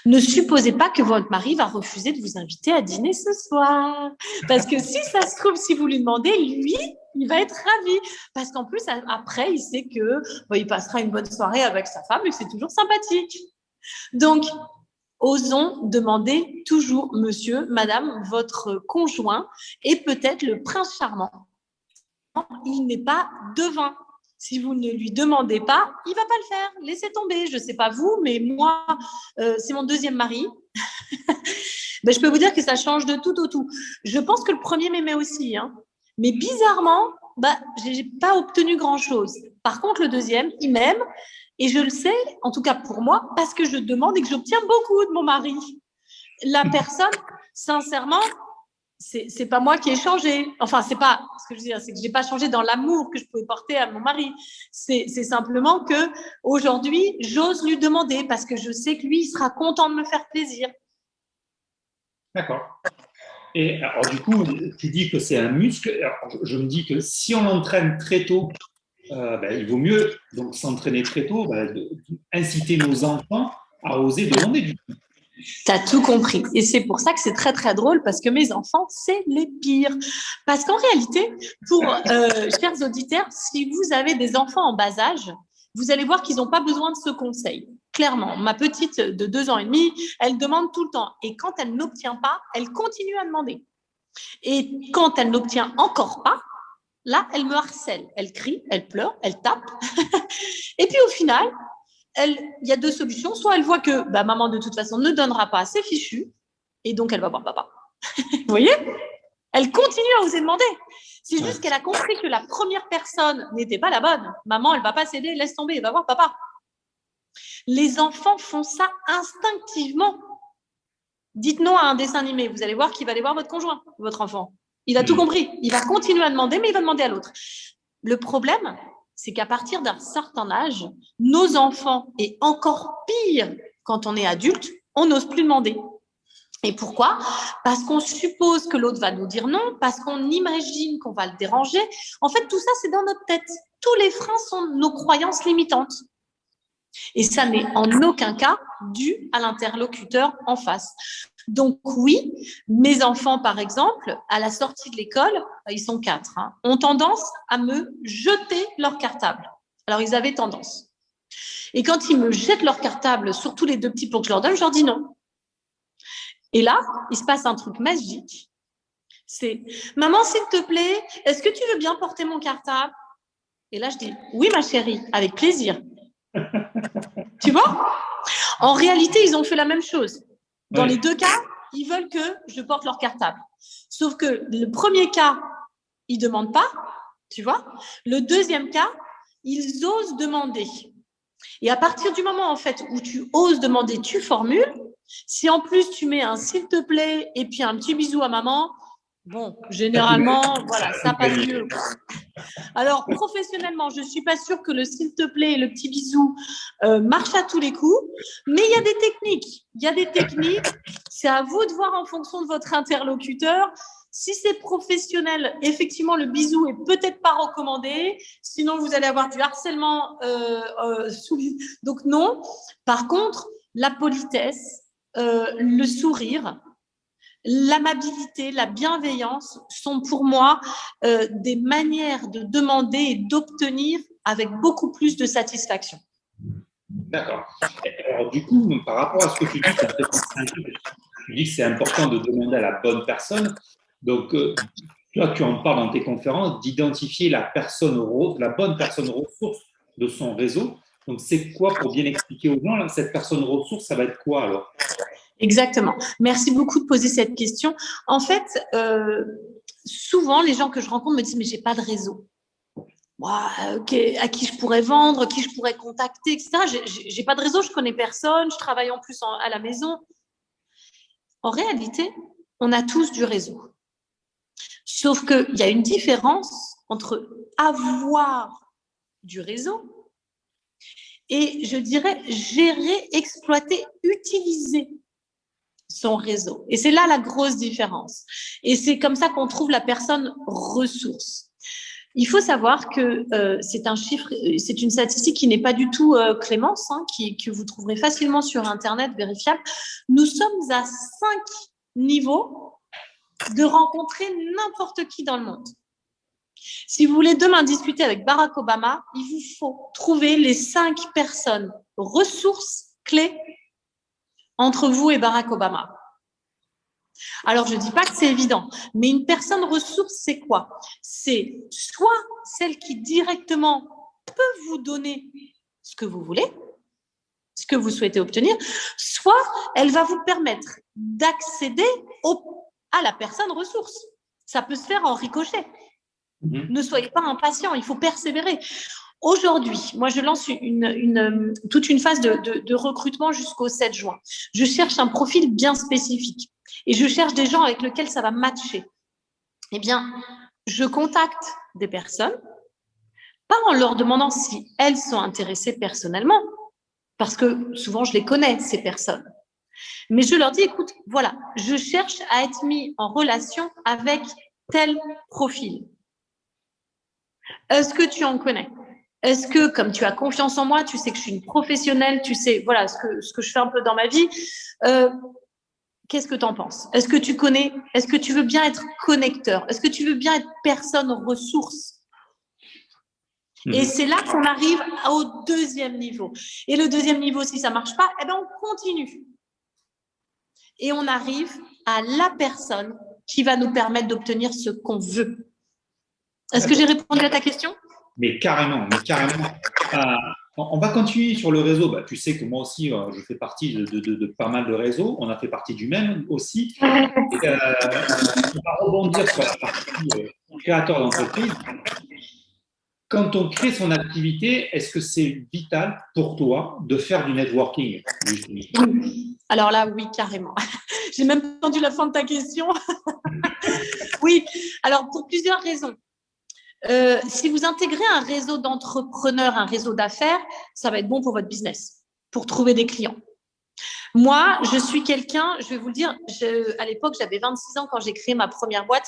Ne supposez pas que votre mari va refuser de vous inviter à dîner ce soir. Parce que si ça se trouve, si vous lui demandez, lui, il va être ravi. Parce qu'en plus, après, il sait que il passera une bonne soirée avec sa femme et que c'est toujours sympathique. Donc, osons demander toujours, monsieur, madame, votre conjoint et peut-être le prince charmant. Il n'est pas devin. Si vous ne lui demandez pas, il ne va pas le faire. Laissez tomber. Je ne sais pas vous, mais moi, c'est mon deuxième mari. Je peux vous dire que ça change de tout au tout. Je pense que le premier m'aimait aussi. Hein. Mais bizarrement, je n'ai pas obtenu grand-chose. Par contre, le deuxième, il m'aime. Et je le sais, en tout cas pour moi, parce que je demande et que j'obtiens beaucoup de mon mari. La personne, sincèrement, c'est pas moi qui ai changé. Enfin, c'est pas ce que je veux dire, c'est que j'ai pas changé dans l'amour que je pouvais porter à mon mari. C'est simplement que aujourd'hui, j'ose lui demander parce que je sais que lui, il sera content de me faire plaisir. D'accord. Et alors, du coup, tu dis que c'est un muscle. Alors, je me dis que si on l'entraîne très tôt, il vaut mieux donc s'entraîner très tôt, inciter nos enfants à oser demander du coup. Tu as tout compris. Et c'est pour ça que c'est très, très drôle parce que mes enfants, c'est les pires. Parce qu'en réalité, pour chers auditeurs, si vous avez des enfants en bas âge, vous allez voir qu'ils n'ont pas besoin de ce conseil. Clairement, ma petite de 2 ans et demi, elle demande tout le temps. Et quand elle n'obtient pas, elle continue à demander. Et quand elle n'obtient encore pas, là, elle me harcèle. Elle crie, elle pleure, elle tape. Et puis au final, il y a 2 solutions. Soit elle voit que maman, de toute façon, ne donnera pas, c'est fichu, et donc elle va voir papa. Vous voyez? Elle continue à oser demander. C'est juste qu'elle a compris que la première personne n'était pas la bonne. Maman, elle ne va pas céder, laisse tomber, elle va voir papa. Les enfants font ça instinctivement. Dites non à un dessin animé, vous allez voir qu'il va aller voir votre conjoint, votre enfant. Il a tout compris. Il va continuer à demander, mais il va demander à l'autre. Le problème, c'est qu'à partir d'un certain âge, nos enfants, et encore pire quand on est adulte, on n'ose plus demander. Et pourquoi? Parce qu'on suppose que l'autre va nous dire non, parce qu'on imagine qu'on va le déranger. En fait, tout ça, c'est dans notre tête. Tous les freins sont nos croyances limitantes. Et ça n'est en aucun cas dû à l'interlocuteur en face. Donc oui, mes enfants, par exemple, à la sortie de l'école, ils sont 4, ont tendance à me jeter leur cartable. Alors, ils avaient tendance. Et quand ils me jettent leur cartable, surtout les 2 petits pour que je leur donne, je leur dis non. Et là, il se passe un truc magique. C'est « Maman, s'il te plaît, est-ce que tu veux bien porter mon cartable ?» Et là, je dis « Oui, ma chérie, avec plaisir. » Tu vois? En réalité, ils ont fait la même chose. Dans les 2 cas, ils veulent que je porte leur cartable. Sauf que le premier cas, ils ne demandent pas, tu vois. Le deuxième cas, ils osent demander. Et à partir du moment, en fait, où tu oses demander, tu formules. Si en plus, tu mets un « s'il te plaît » et puis un petit bisou à maman, bon, généralement, voilà, ça passe mieux. Alors, professionnellement, je ne suis pas sûre que le s'il te plaît et le petit bisou marche à tous les coups, mais il y a des techniques. Il y a des techniques. C'est à vous de voir en fonction de votre interlocuteur. Si c'est professionnel, effectivement, le bisou est peut-être pas recommandé. Sinon, vous allez avoir du harcèlement. Donc, non. Par contre, la politesse, le sourire, l'amabilité, la bienveillance sont pour moi des manières de demander et d'obtenir avec beaucoup plus de satisfaction. D'accord. Alors, du coup, par rapport à ce que tu dis, tu dis que c'est important de demander à la bonne personne. Donc, toi, tu en parles dans tes conférences, d'identifier la bonne personne ressource de son réseau. Donc, c'est quoi, pour bien expliquer aux gens, là, cette personne ressource, ça va être quoi alors? Exactement. Merci beaucoup de poser cette question. En fait, souvent, les gens que je rencontre me disent « mais j'ai pas de réseau ». À qui je pourrais vendre, qui je pourrais contacter, etc. J'ai pas de réseau, je connais personne, je travaille en plus à la maison. En réalité, on a tous du réseau. Sauf qu'il y a une différence entre avoir du réseau et, je dirais, gérer, exploiter, utiliser son réseau. Et c'est là la grosse différence. Et c'est comme ça qu'on trouve la personne ressource. Il faut savoir que c'est une statistique qui n'est pas du tout Clémence, que vous trouverez facilement sur Internet, vérifiable. Nous sommes à 5 niveaux de rencontrer n'importe qui dans le monde. Si vous voulez demain discuter avec Barack Obama, il vous faut trouver les 5 personnes ressources clés entre vous et Barack Obama. Alors, je ne dis pas que c'est évident, mais une personne ressource, c'est quoi? C'est soit celle qui directement peut vous donner ce que vous voulez, ce que vous souhaitez obtenir, soit elle va vous permettre d'accéder à la personne ressource. Ça peut se faire en ricochet. Ne soyez pas impatient, il faut persévérer. Aujourd'hui, moi, je lance toute une phase de recrutement jusqu'au 7 juin. Je cherche un profil bien spécifique et je cherche des gens avec lesquels ça va matcher. Eh bien, je contacte des personnes, pas en leur demandant si elles sont intéressées personnellement, parce que souvent, je les connais, ces personnes. Mais je leur dis, écoute, voilà, je cherche à être mis en relation avec tel profil. Est-ce que tu en connais? Est-ce que, comme tu as confiance en moi, tu sais que je suis une professionnelle, tu sais, voilà, ce que je fais un peu dans ma vie, qu'est-ce que tu en penses? Est-ce que tu connais? Est-ce que tu veux bien être connecteur? Est-ce que tu veux bien être personne ressource? Et c'est là qu'on arrive au 2e niveau. Et le 2e niveau, si ça ne marche pas, eh bien, on continue. Et on arrive à la personne qui va nous permettre d'obtenir ce qu'on veut. Est-ce que j'ai répondu à ta question? Mais carrément. On va continuer sur le réseau. Tu sais que moi aussi, je fais partie de pas mal de réseaux. On a fait partie du même aussi. On va rebondir sur la partie créateur d'entreprise. Quand on crée son activité, est-ce que c'est vital pour toi de faire du networking? Alors là, oui, carrément. J'ai même entendu la fin de ta question. Oui, alors pour plusieurs raisons. Si vous intégrez un réseau d'entrepreneurs, un réseau d'affaires, ça va être bon pour votre business, pour trouver des clients. Moi, je suis quelqu'un, je vais vous le dire, à l'époque, j'avais 26 ans quand j'ai créé ma première boîte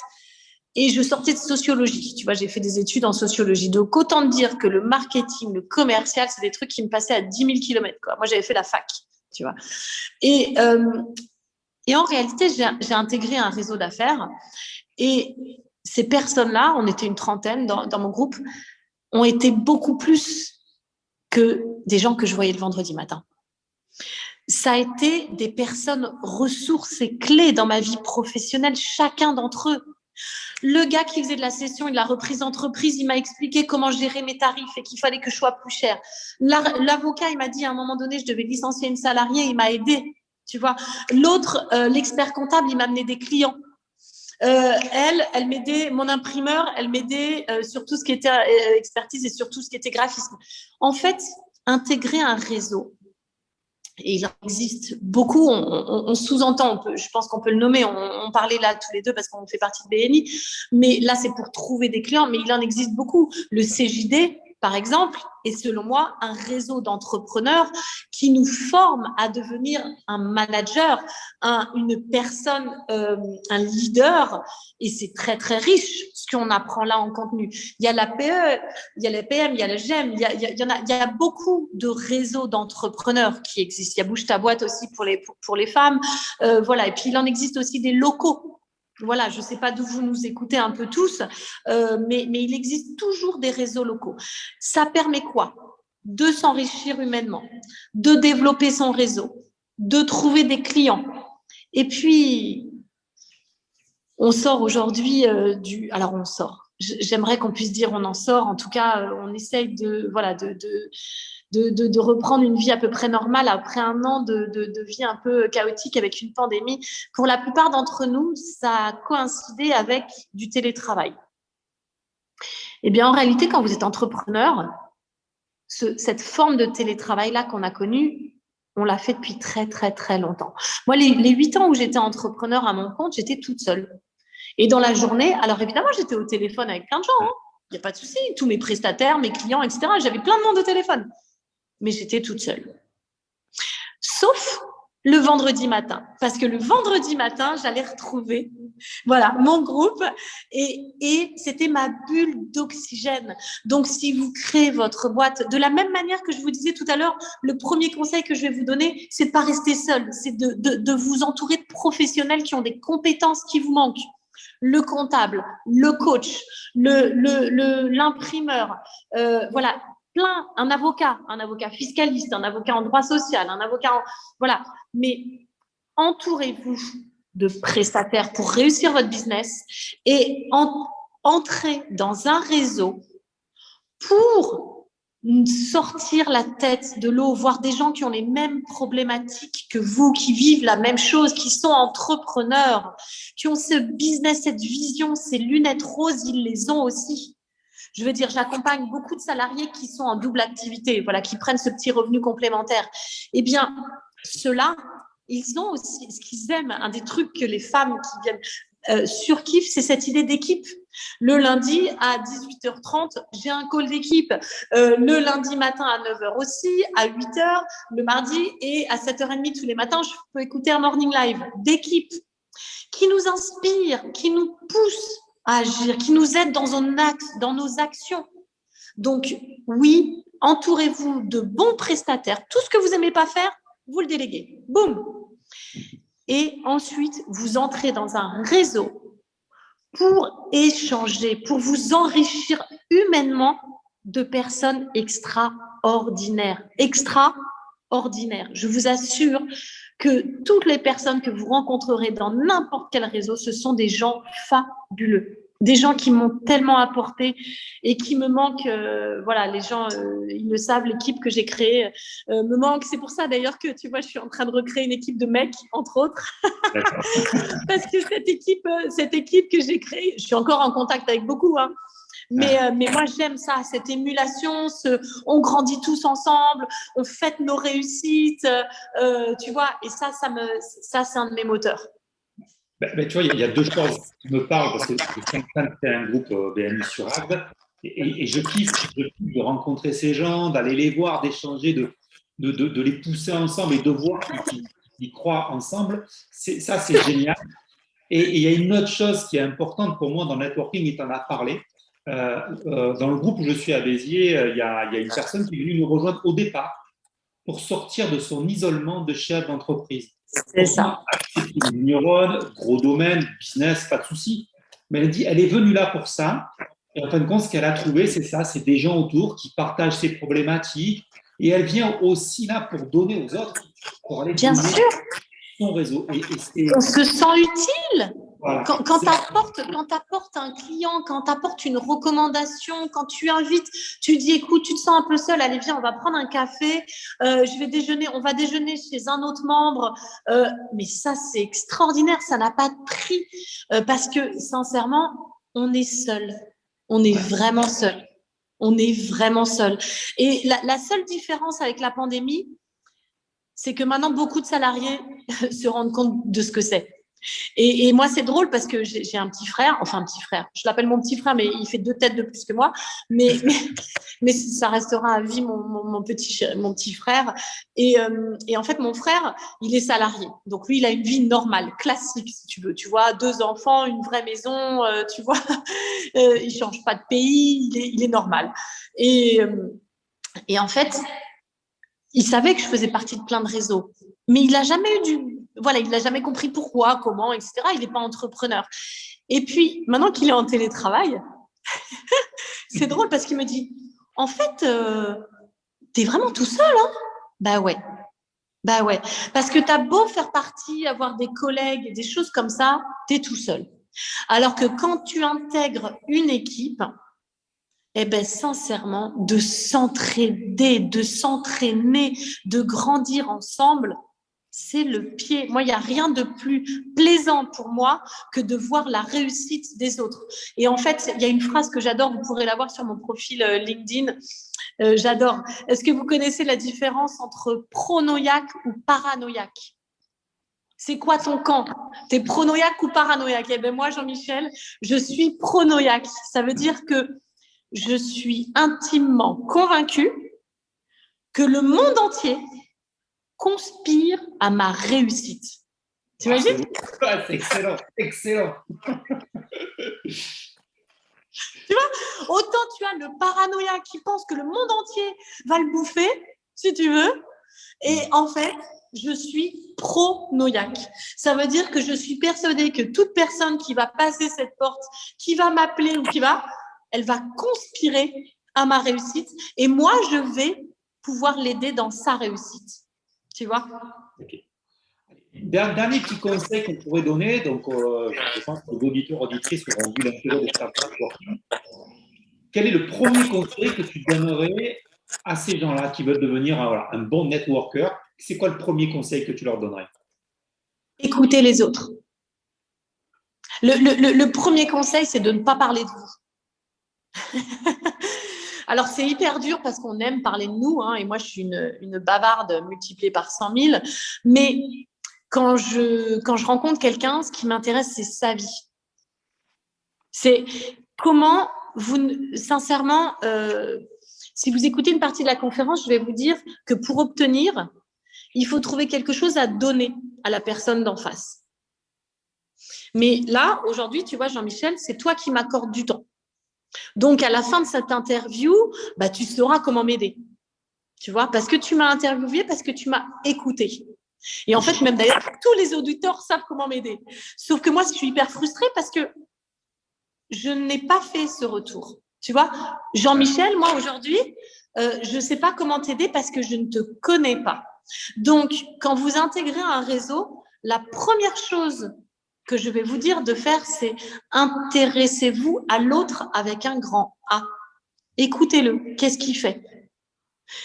et je sortais de sociologie. Tu vois, j'ai fait des études en sociologie. Donc, autant dire que le marketing, le commercial, c'est des trucs qui me passaient à 10 000 km. Moi, j'avais fait la fac, tu vois. Et en réalité, j'ai intégré un réseau d'affaires et ces personnes-là, on était une trentaine dans mon groupe, ont été beaucoup plus que des gens que je voyais le vendredi matin. Ça a été des personnes ressources et clés dans ma vie professionnelle, chacun d'entre eux. Le gars qui faisait de la session et de la reprise d'entreprise, il m'a expliqué comment gérer mes tarifs et qu'il fallait que je sois plus cher. L'avocat, il m'a dit à un moment donné, je devais licencier une salariée, il m'a aidé, tu vois. L'autre, l'expert comptable, il m'a amené des clients. Elle m'aidait, mon imprimeur, elle m'aidait sur tout ce qui était expertise et sur tout ce qui était graphisme. En fait, intégrer un réseau, et il en existe beaucoup, on sous-entend, je pense qu'on peut le nommer, on parlait là tous les deux parce qu'on fait partie de BNI, mais là c'est pour trouver des clients, mais il en existe beaucoup. Le CJD, par exemple, est selon moi un réseau d'entrepreneurs qui nous forme à devenir un manager, une personne, un leader, et c'est très très riche ce qu'on apprend là en contenu. Il y a la PE, il y a la PM, il y a la GEM, il y a beaucoup de réseaux d'entrepreneurs qui existent. Il y a Bouge ta boîte aussi pour les femmes, voilà. Et puis il en existe aussi des locaux. Voilà, je ne sais pas d'où vous nous écoutez un peu tous, mais il existe toujours des réseaux locaux. Ça permet quoi? De s'enrichir humainement, de développer son réseau, de trouver des clients. Et puis, on sort aujourd'hui Alors, on sort. J'aimerais qu'on puisse dire on en sort. En tout cas, on essaye de reprendre une vie à peu près normale après un an de vie un peu chaotique avec une pandémie. Pour la plupart d'entre nous, ça a coïncidé avec du télétravail. Eh bien, en réalité, quand vous êtes entrepreneur, cette forme de télétravail-là qu'on a connue, on l'a fait depuis très, très, très longtemps. Moi, les 8 ans où j'étais entrepreneur à mon compte, j'étais toute seule. Et dans la journée, alors évidemment, j'étais au téléphone avec plein de gens. Il n'y a pas de souci. Tous mes prestataires, mes clients, etc. J'avais plein de monde au téléphone. Mais j'étais toute seule. Sauf le vendredi matin. Parce que le vendredi matin, j'allais retrouver mon groupe et c'était ma bulle d'oxygène. Donc, si vous créez votre boîte, de la même manière que je vous disais tout à l'heure, le premier conseil que je vais vous donner, c'est de ne pas rester seul. C'est de vous entourer de professionnels qui ont des compétences qui vous manquent. Le comptable, le coach, l'imprimeur, voilà. Un avocat fiscaliste, un avocat en droit social, un avocat voilà. Mais entourez-vous de prestataires pour réussir votre business et entrez dans un réseau pour sortir la tête de l'eau, voir des gens qui ont les mêmes problématiques que vous, qui vivent la même chose, qui sont entrepreneurs, qui ont ce business, cette vision, ces lunettes roses, ils les ont aussi. Je veux dire, j'accompagne beaucoup de salariés qui sont en double activité, voilà, qui prennent ce petit revenu complémentaire. Eh bien, ceux-là, ils ont aussi ce qu'ils aiment. Un des trucs que les femmes qui viennent surkiffent, c'est cette idée d'équipe. Le lundi à 18h30, j'ai un call d'équipe. Le lundi matin à 9h aussi, à 8h, le mardi et à 7h30 tous les matins, je peux écouter un morning live d'équipe qui nous inspire, qui nous pousse à agir, qui nous aide dans nos actions. Donc, oui, entourez-vous de bons prestataires. Tout ce que vous n'aimez pas faire, vous le déléguez. Boum. Et ensuite, vous entrez dans un réseau pour échanger, pour vous enrichir humainement de personnes extraordinaires. Extraordinaires. Je vous assure que toutes les personnes que vous rencontrerez dans n'importe quel réseau, ce sont des gens fabuleux. Des gens qui m'ont tellement apporté et qui me manquent. Voilà, les gens, ils le savent, l'équipe que j'ai créée me manque. C'est pour ça d'ailleurs que, tu vois, je suis en train de recréer une équipe de mecs, entre autres. Parce que cette équipe que j'ai créée, je suis encore en contact avec beaucoup, hein. Mais moi, j'aime ça, cette émulation, on grandit tous ensemble, on fête nos réussites, tu vois, et ça c'est un de mes moteurs. Tu vois, il y a deux choses qui me parlent parce que je suis en train de créer un groupe BNI sur Agde et je kiffe de rencontrer ces gens, d'aller les voir, d'échanger, de les pousser ensemble et de voir qu'ils croient ensemble. Ça, c'est génial. Et il y a une autre chose qui est importante pour moi dans le networking, et tu en as parlé. Dans le groupe où je suis à Béziers, il y a une personne qui est venue nous rejoindre au départ pour sortir de son isolement de chef d'entreprise. C'est ça. Une neuronne, gros domaine, business, pas de souci. Mais elle est venue là pour ça. Et en fin de compte, ce qu'elle a trouvé, c'est ça, c'est des gens autour qui partagent ses problématiques. Et elle vient aussi là pour donner aux autres, pour aller bien sûr son réseau. On se sent utile. Voilà. Quand tu apportes un client, quand tu apportes une recommandation, quand tu invites, tu dis écoute, tu te sens un peu seul, allez viens, on va prendre un café, on va déjeuner chez un autre membre. Mais ça, c'est extraordinaire, ça n'a pas de prix. Parce que sincèrement, on est seul. On est vraiment seul. On est vraiment seul. Et la seule différence avec la pandémie, c'est que maintenant, beaucoup de salariés se rendent compte de ce que c'est. Et moi, c'est drôle parce que j'ai un petit frère, je l'appelle mon petit frère, mais il fait 2 têtes de plus que moi, mais ça restera à vie mon petit frère. Et en fait, mon frère, il est salarié. Donc lui, il a une vie normale, classique, si tu veux. Tu vois, 2 enfants, une vraie maison, tu vois, il change pas de pays, il est normal. Et en fait, il savait que je faisais partie de plein de réseaux, mais il n'a jamais il n'a jamais compris pourquoi, comment, etc. Il n'est pas entrepreneur. Et puis, maintenant qu'il est en télétravail, c'est drôle parce qu'il me dit, en fait, t'es vraiment tout seul, hein? Bah ouais. Parce que t'as beau faire partie, avoir des collègues, des choses comme ça, t'es tout seul. Alors que quand tu intègres une équipe, eh ben, sincèrement, de s'entraider, de s'entraîner, de grandir ensemble, c'est le pied. Moi, il n'y a rien de plus plaisant pour moi que de voir la réussite des autres. Et en fait, il y a une phrase que j'adore, vous pourrez la voir sur mon profil LinkedIn. J'adore. Est-ce que vous connaissez la différence entre pronoïaque ou paranoïaque? C'est quoi ton camp? T'es pronoïaque ou paranoïaque? Eh ben moi, Jean-Michel, je suis pronoïaque. Ça veut dire que je suis intimement convaincue que le monde entier conspire à ma réussite. T'imagines? C'est excellent, excellent. Tu vois, autant tu as le paranoïaque qui pense que le monde entier va le bouffer, si tu veux, et en fait, je suis pronoïaque. Ça veut dire que je suis persuadée que toute personne qui va passer cette porte, qui va m'appeler ou elle va conspirer à ma réussite et moi, je vais pouvoir l'aider dans sa réussite. Tu vois? Okay. Dernier petit conseil qu'on pourrait donner, donc je pense que les auditeurs auditrices auront vu l'intérêt de faire networking. Quel est le premier conseil que tu donnerais à ces gens-là qui veulent devenir un bon networker? C'est quoi le premier conseil que tu leur donnerais? Écoutez les autres. Le premier conseil, c'est de ne pas parler de vous. Alors, c'est hyper dur parce qu'on aime parler de nous, hein, et moi, je suis une bavarde multipliée par 100 000. Mais quand je rencontre quelqu'un, ce qui m'intéresse, c'est sa vie. C'est comment sincèrement, si vous écoutez une partie de la conférence, je vais vous dire que pour obtenir, il faut trouver quelque chose à donner à la personne d'en face. Mais là, aujourd'hui, tu vois, Jean-Michel, c'est toi qui m'accordes du temps. Donc, à la fin de cette interview, bah, tu sauras comment m'aider. Tu vois, parce que tu m'as interviewé, parce que tu m'as écouté. Et en fait, même d'ailleurs, tous les auditeurs savent comment m'aider. Sauf que moi, je suis hyper frustrée parce que je n'ai pas fait ce retour. Tu vois, Jean-Michel, moi, aujourd'hui, je ne sais pas comment t'aider parce que je ne te connais pas. Donc, quand vous intégrez un réseau, la première chose que je vais vous dire de faire, c'est intéressez-vous à l'autre avec un grand A. Écoutez-le. Qu'est-ce qu'il fait?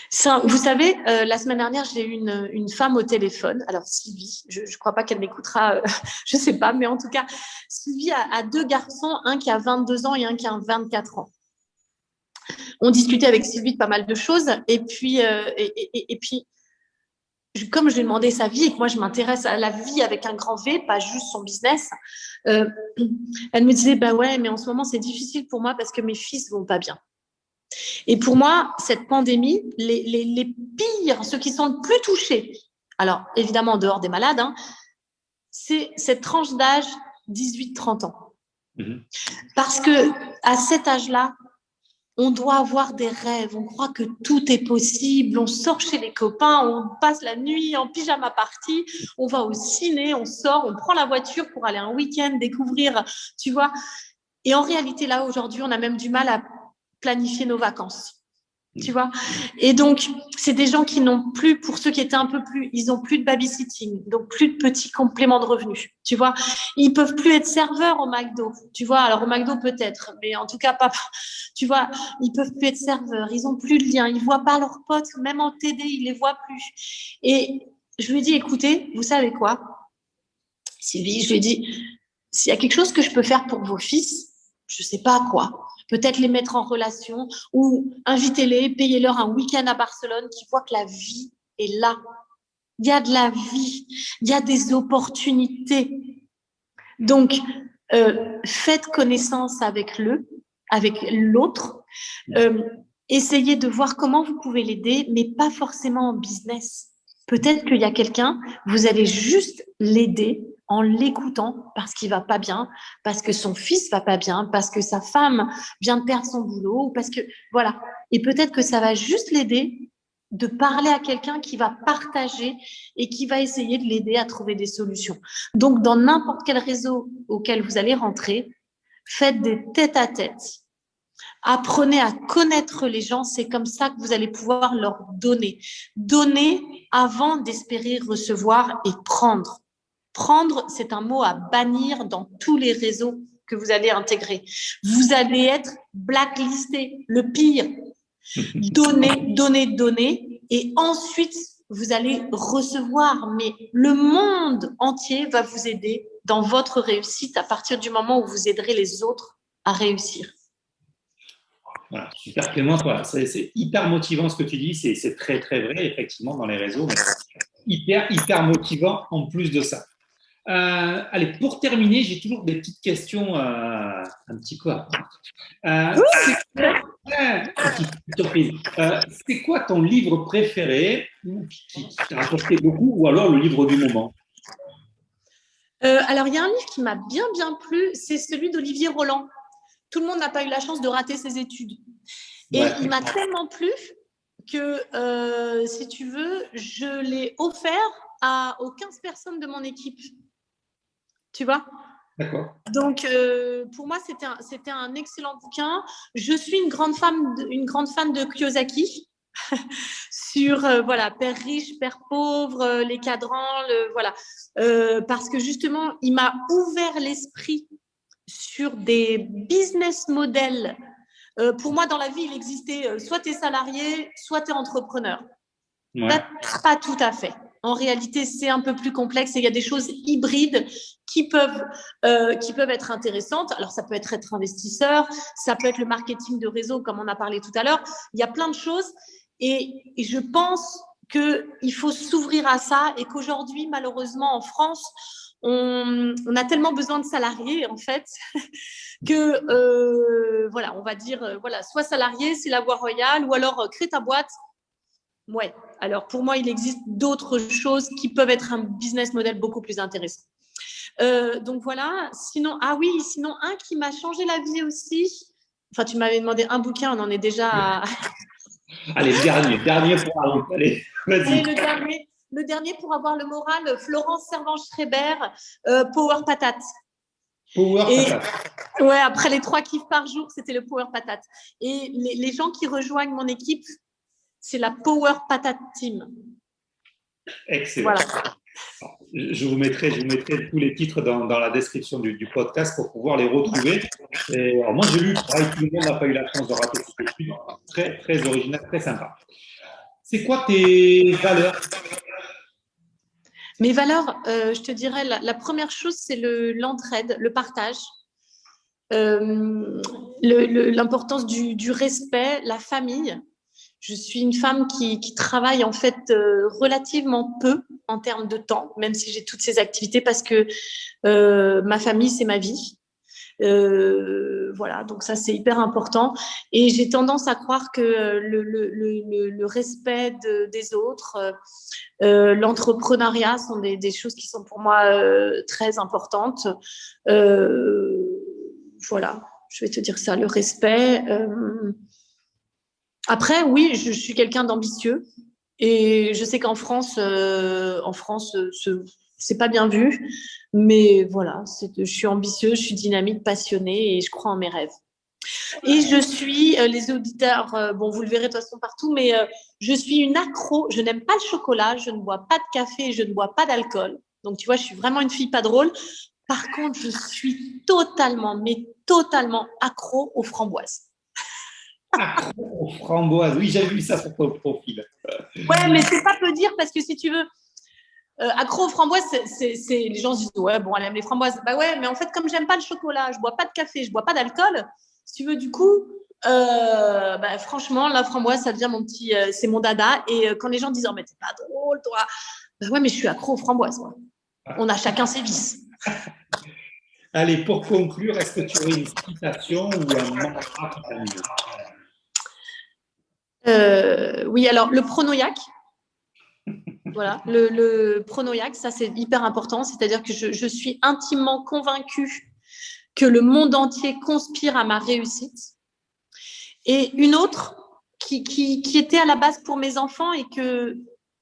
Ça, vous savez, la semaine dernière, j'ai eu une femme au téléphone. Alors, Sylvie, je ne crois pas qu'elle m'écoutera, je ne sais pas, mais en tout cas, Sylvie a 2 garçons, un qui a 22 ans et un qui a 24 ans. On discutait avec Sylvie de pas mal de choses. Et puis, comme je lui ai demandé sa vie et que moi, je m'intéresse à la vie avec un grand V, pas juste son business, elle me disait, bah ouais, mais en ce moment, c'est difficile pour moi parce que mes fils vont pas bien. Et pour moi, cette pandémie, les pires, ceux qui sont le plus touchés, alors évidemment en dehors des malades, hein, c'est cette tranche d'âge 18-30 ans. Parce que à cet âge-là, on doit avoir des rêves, on croit que tout est possible, on sort chez les copains, on passe la nuit en pyjama party, on va au ciné, on sort, on prend la voiture pour aller un week-end découvrir, tu vois. Et en réalité, là, aujourd'hui, on a même du mal à planifier nos vacances, tu vois. Et donc, c'est des gens qui n'ont plus, pour ceux qui étaient un peu plus, ils n'ont plus de babysitting, donc plus de petits compléments de revenus, tu vois. Ils peuvent plus être serveurs au McDo, tu vois. Alors, au McDo, peut-être, mais en tout cas, pas, tu vois, ils peuvent plus être serveurs, ils ont plus de lien, ils voient pas leurs potes, même en TD, ils les voient plus. Et je lui ai dit, écoutez, vous savez quoi, Sylvie, je lui ai dit, s'il y a quelque chose que je peux faire pour vos fils, je sais pas quoi. Peut-être les mettre en relation ou invitez-les, payez-leur un week-end à Barcelone qui voient que la vie est là. il y a de la vie, il y a des opportunités. Donc, faites connaissance avec l'autre. Essayez de voir comment vous pouvez l'aider, mais pas forcément en business. Peut-être qu'il y a quelqu'un, vous allez juste l'aider en l'écoutant parce qu'il va pas bien, parce que son fils va pas bien, parce que sa femme vient de perdre son boulot, ou parce que voilà. Et peut-être que ça va juste l'aider de parler à quelqu'un qui va partager et qui va essayer de l'aider à trouver des solutions. Donc, dans n'importe quel réseau auquel vous allez rentrer, faites des tête-à-tête. Apprenez à connaître les gens, c'est comme ça que vous allez pouvoir leur donner. Donner avant d'espérer recevoir et prendre. Prendre, c'est un mot à bannir dans tous les réseaux que vous allez intégrer. Vous allez être blacklisté, le pire. Donner, donner, donner, et ensuite, vous allez recevoir. Mais le monde entier va vous aider dans votre réussite à partir du moment où vous aiderez les autres à réussir. Voilà, super Clémence, voilà, c'est hyper motivant ce que tu dis, c'est très très vrai effectivement dans les réseaux, mais hyper motivant en plus de ça. Allez, pour terminer, j'ai toujours des petites questions un petit peu à c'est quoi ton livre préféré qui t'a apporté beaucoup, ou alors le livre du moment? Alors, il y a un livre qui m'a bien plu, c'est celui d'Olivier Roland. Tout le monde n'a pas eu la chance de rater ses études. Et il m'a tellement plu que, si tu veux, je l'ai offert aux 15 personnes de mon équipe. Tu vois? D'accord. Donc, pour moi, c'était un excellent bouquin. Je suis une grande fan de Kiyosaki sur voilà, père riche, père pauvre, les cadrans, voilà. Parce que justement, il m'a ouvert l'esprit sur des business models. Pour moi, dans la vie, il existait soit tu es salarié, soit tu es entrepreneur. Ouais. Pas tout à fait. En réalité, c'est un peu plus complexe et il y a des choses hybrides qui peuvent être intéressantes. Alors, ça peut être investisseur, ça peut être le marketing de réseau, comme on a parlé tout à l'heure. Il y a plein de choses et je pense qu'il faut s'ouvrir à ça et qu'aujourd'hui, malheureusement, en France, on a tellement besoin de salariés, en fait, que, voilà, on va dire, voilà, soit salarié, c'est la voie royale, ou alors crée ta boîte. Ouais. Alors, pour moi, il existe d'autres choses qui peuvent être un business model beaucoup plus intéressant. Donc, voilà. Sinon, sinon, un qui m'a changé la vie aussi. Enfin, tu m'avais demandé un bouquin, on en est déjà à… Allez, dernier pour la route. Allez, vas-y. Allez, le dernier pour avoir le moral, Florence Servan-Schreiber, Power Patate. Patate. Ouais, après les 3 kiffs par jour, c'était le Power Patate. Et les gens qui rejoignent mon équipe, c'est la Power Patate Team. Excellent. Voilà. Je vous mettrai tous les titres dans la description du podcast pour pouvoir les retrouver. Et, alors moi, j'ai lu, pareil, tout le monde n'a pas eu la chance de rater cette étude. Très, très original, très sympa. C'est quoi tes valeurs? Mes valeurs, je te dirais, la première chose, c'est l'entraide, le partage. L'importance du respect, la famille. Je suis une femme qui travaille en fait relativement peu en termes de temps, même si j'ai toutes ces activités, parce que ma famille, c'est ma vie. Voilà, donc ça, c'est hyper important. Et j'ai tendance à croire que le respect des autres, l'entrepreneuriat sont des choses qui sont pour moi très importantes. Voilà, je vais te dire ça, le respect. Après, oui, je suis quelqu'un d'ambitieux et je sais qu'en France, c'est pas bien vu, mais voilà, je suis ambitieuse, je suis dynamique, passionnée et je crois en mes rêves. Et je suis, les auditeurs, bon, vous le verrez de toute façon partout, mais je suis une accro, je n'aime pas le chocolat, je ne bois pas de café, je ne bois pas d'alcool. Donc, tu vois, je suis vraiment une fille pas drôle. Par contre, je suis totalement accro aux framboises. Accro aux framboises. Oui, j'ai vu ça sur ton profil. Ouais, mais c'est pas peu dire parce que si tu veux, accro aux framboises, les gens se disent ouais, bon, elle aime les framboises. Bah ouais, mais en fait, comme j'aime pas le chocolat, je bois pas de café, je bois pas d'alcool. Si tu veux, du coup, franchement, la framboise, ça devient c'est mon dada. Et quand les gens disent oh mais t'es pas drôle, toi, Ben ouais, mais je suis accro aux framboises, moi. On a chacun ses vices. Allez, pour conclure, est-ce que tu aurais une citation ou un mantra qui t'anime? Oui, alors le pronoïaque. Voilà, le pronoïaque, ça c'est hyper important. C'est-à-dire que je suis intimement convaincue que le monde entier conspire à ma réussite. Et une autre qui était à la base pour mes enfants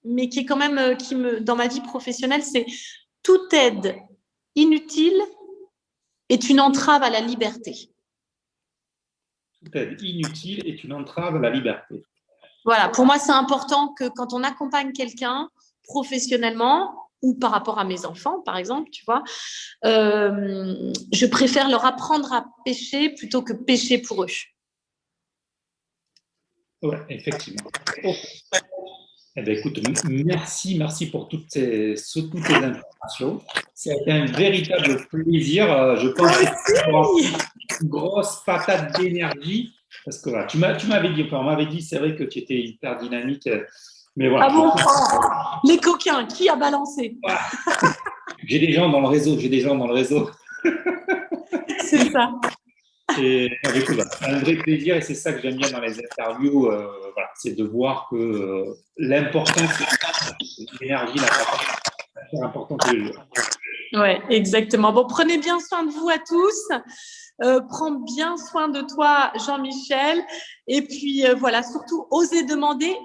mais qui est quand même dans ma vie professionnelle, c'est toute aide inutile est une entrave à la liberté. Toute aide inutile est une entrave à la liberté. Voilà, pour moi, c'est important que quand on accompagne quelqu'un professionnellement ou par rapport à mes enfants, par exemple, tu vois, je préfère leur apprendre à pêcher plutôt que pêcher pour eux. Oui, effectivement. Oh. Eh bien, écoute, merci pour toutes tes informations. Ça a été un véritable plaisir. Je pense que c'est une grosse patate d'énergie. Parce que voilà, tu m'avais dit, on m'avait dit, c'est vrai que tu étais hyper dynamique. Mais voilà. Ah bon, les coquins, qui a balancé? Voilà. J'ai des gens dans le réseau. C'est ça. Et avec c'est un vrai plaisir et c'est ça que j'aime bien dans les interviews. Voilà, c'est de voir que l'important, c'est l'énergie, la importante tous les jours. Ouais, exactement. Bon, prenez bien soin de vous à tous. Prends bien soin de toi, Jean-Michel. Et puis, voilà, surtout, osez demander.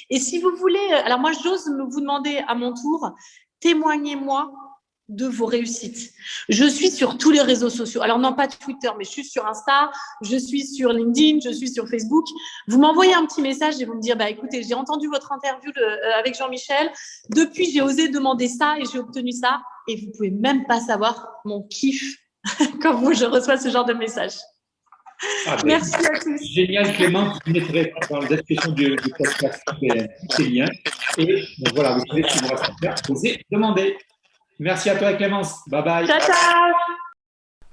Et si vous voulez, alors moi, j'ose vous demander à mon tour, témoignez-moi de vos réussites. Je suis sur tous les réseaux sociaux. Alors, non, pas Twitter, mais je suis sur Insta, je suis sur LinkedIn, je suis sur Facebook. Vous m'envoyez un petit message et vous me dire, écoutez, j'ai entendu votre interview avec Jean-Michel. Depuis, j'ai osé demander ça et j'ai obtenu ça. Et vous pouvez même pas savoir mon kiff quand je reçois ce genre de message. Merci à tous. Génial, Clément. Je mettrai dans la description du podcast ces liens. Et donc voilà, vous pouvez suivre la faire, poser, demander. Merci à toi, Clémence. Bye bye. Ciao, ciao.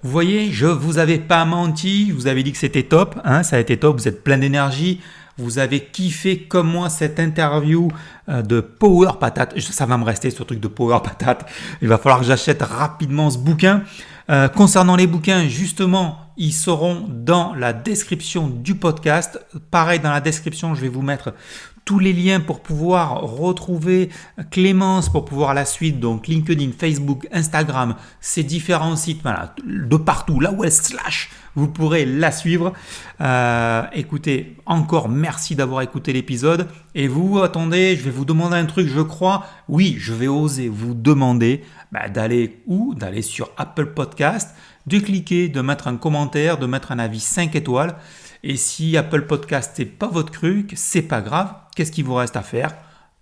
Vous voyez, je vous avais pas menti. Je vous avais dit que c'était top. Hein, ça a été top. Vous êtes plein d'énergie. Vous avez kiffé comme moi cette interview de Power Patate. Ça va me rester ce truc de Power Patate. Il va falloir que j'achète rapidement ce bouquin. Concernant les bouquins, justement, ils seront dans la description du podcast. Pareil, dans la description, je vais vous mettre tous les liens pour pouvoir retrouver Clémence, pour pouvoir la suite, donc LinkedIn, Facebook, Instagram, ces différents sites, voilà, de partout, là où elle slash, vous pourrez la suivre. Écoutez, encore merci d'avoir écouté l'épisode. Et vous, attendez, je vais vous demander un truc, je crois. Oui, je vais oser vous demander d'aller où ? D'aller sur Apple Podcast, de cliquer, de mettre un commentaire, de mettre un avis 5 étoiles. Et si Apple Podcast n'est pas votre truc, c'est pas grave. Qu'est-ce qu'il vous reste à faire ?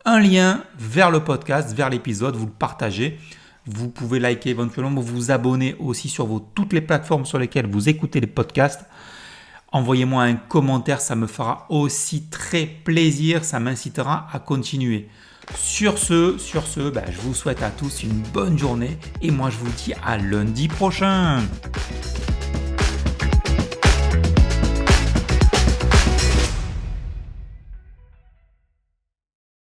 Un lien vers le podcast, vers l'épisode, vous le partagez. Vous pouvez liker éventuellement, vous abonner aussi sur toutes les plateformes sur lesquelles vous écoutez les podcasts. Envoyez-moi un commentaire, ça me fera aussi très plaisir, ça m'incitera à continuer. Sur ce, je vous souhaite à tous une bonne journée et moi je vous dis à lundi prochain.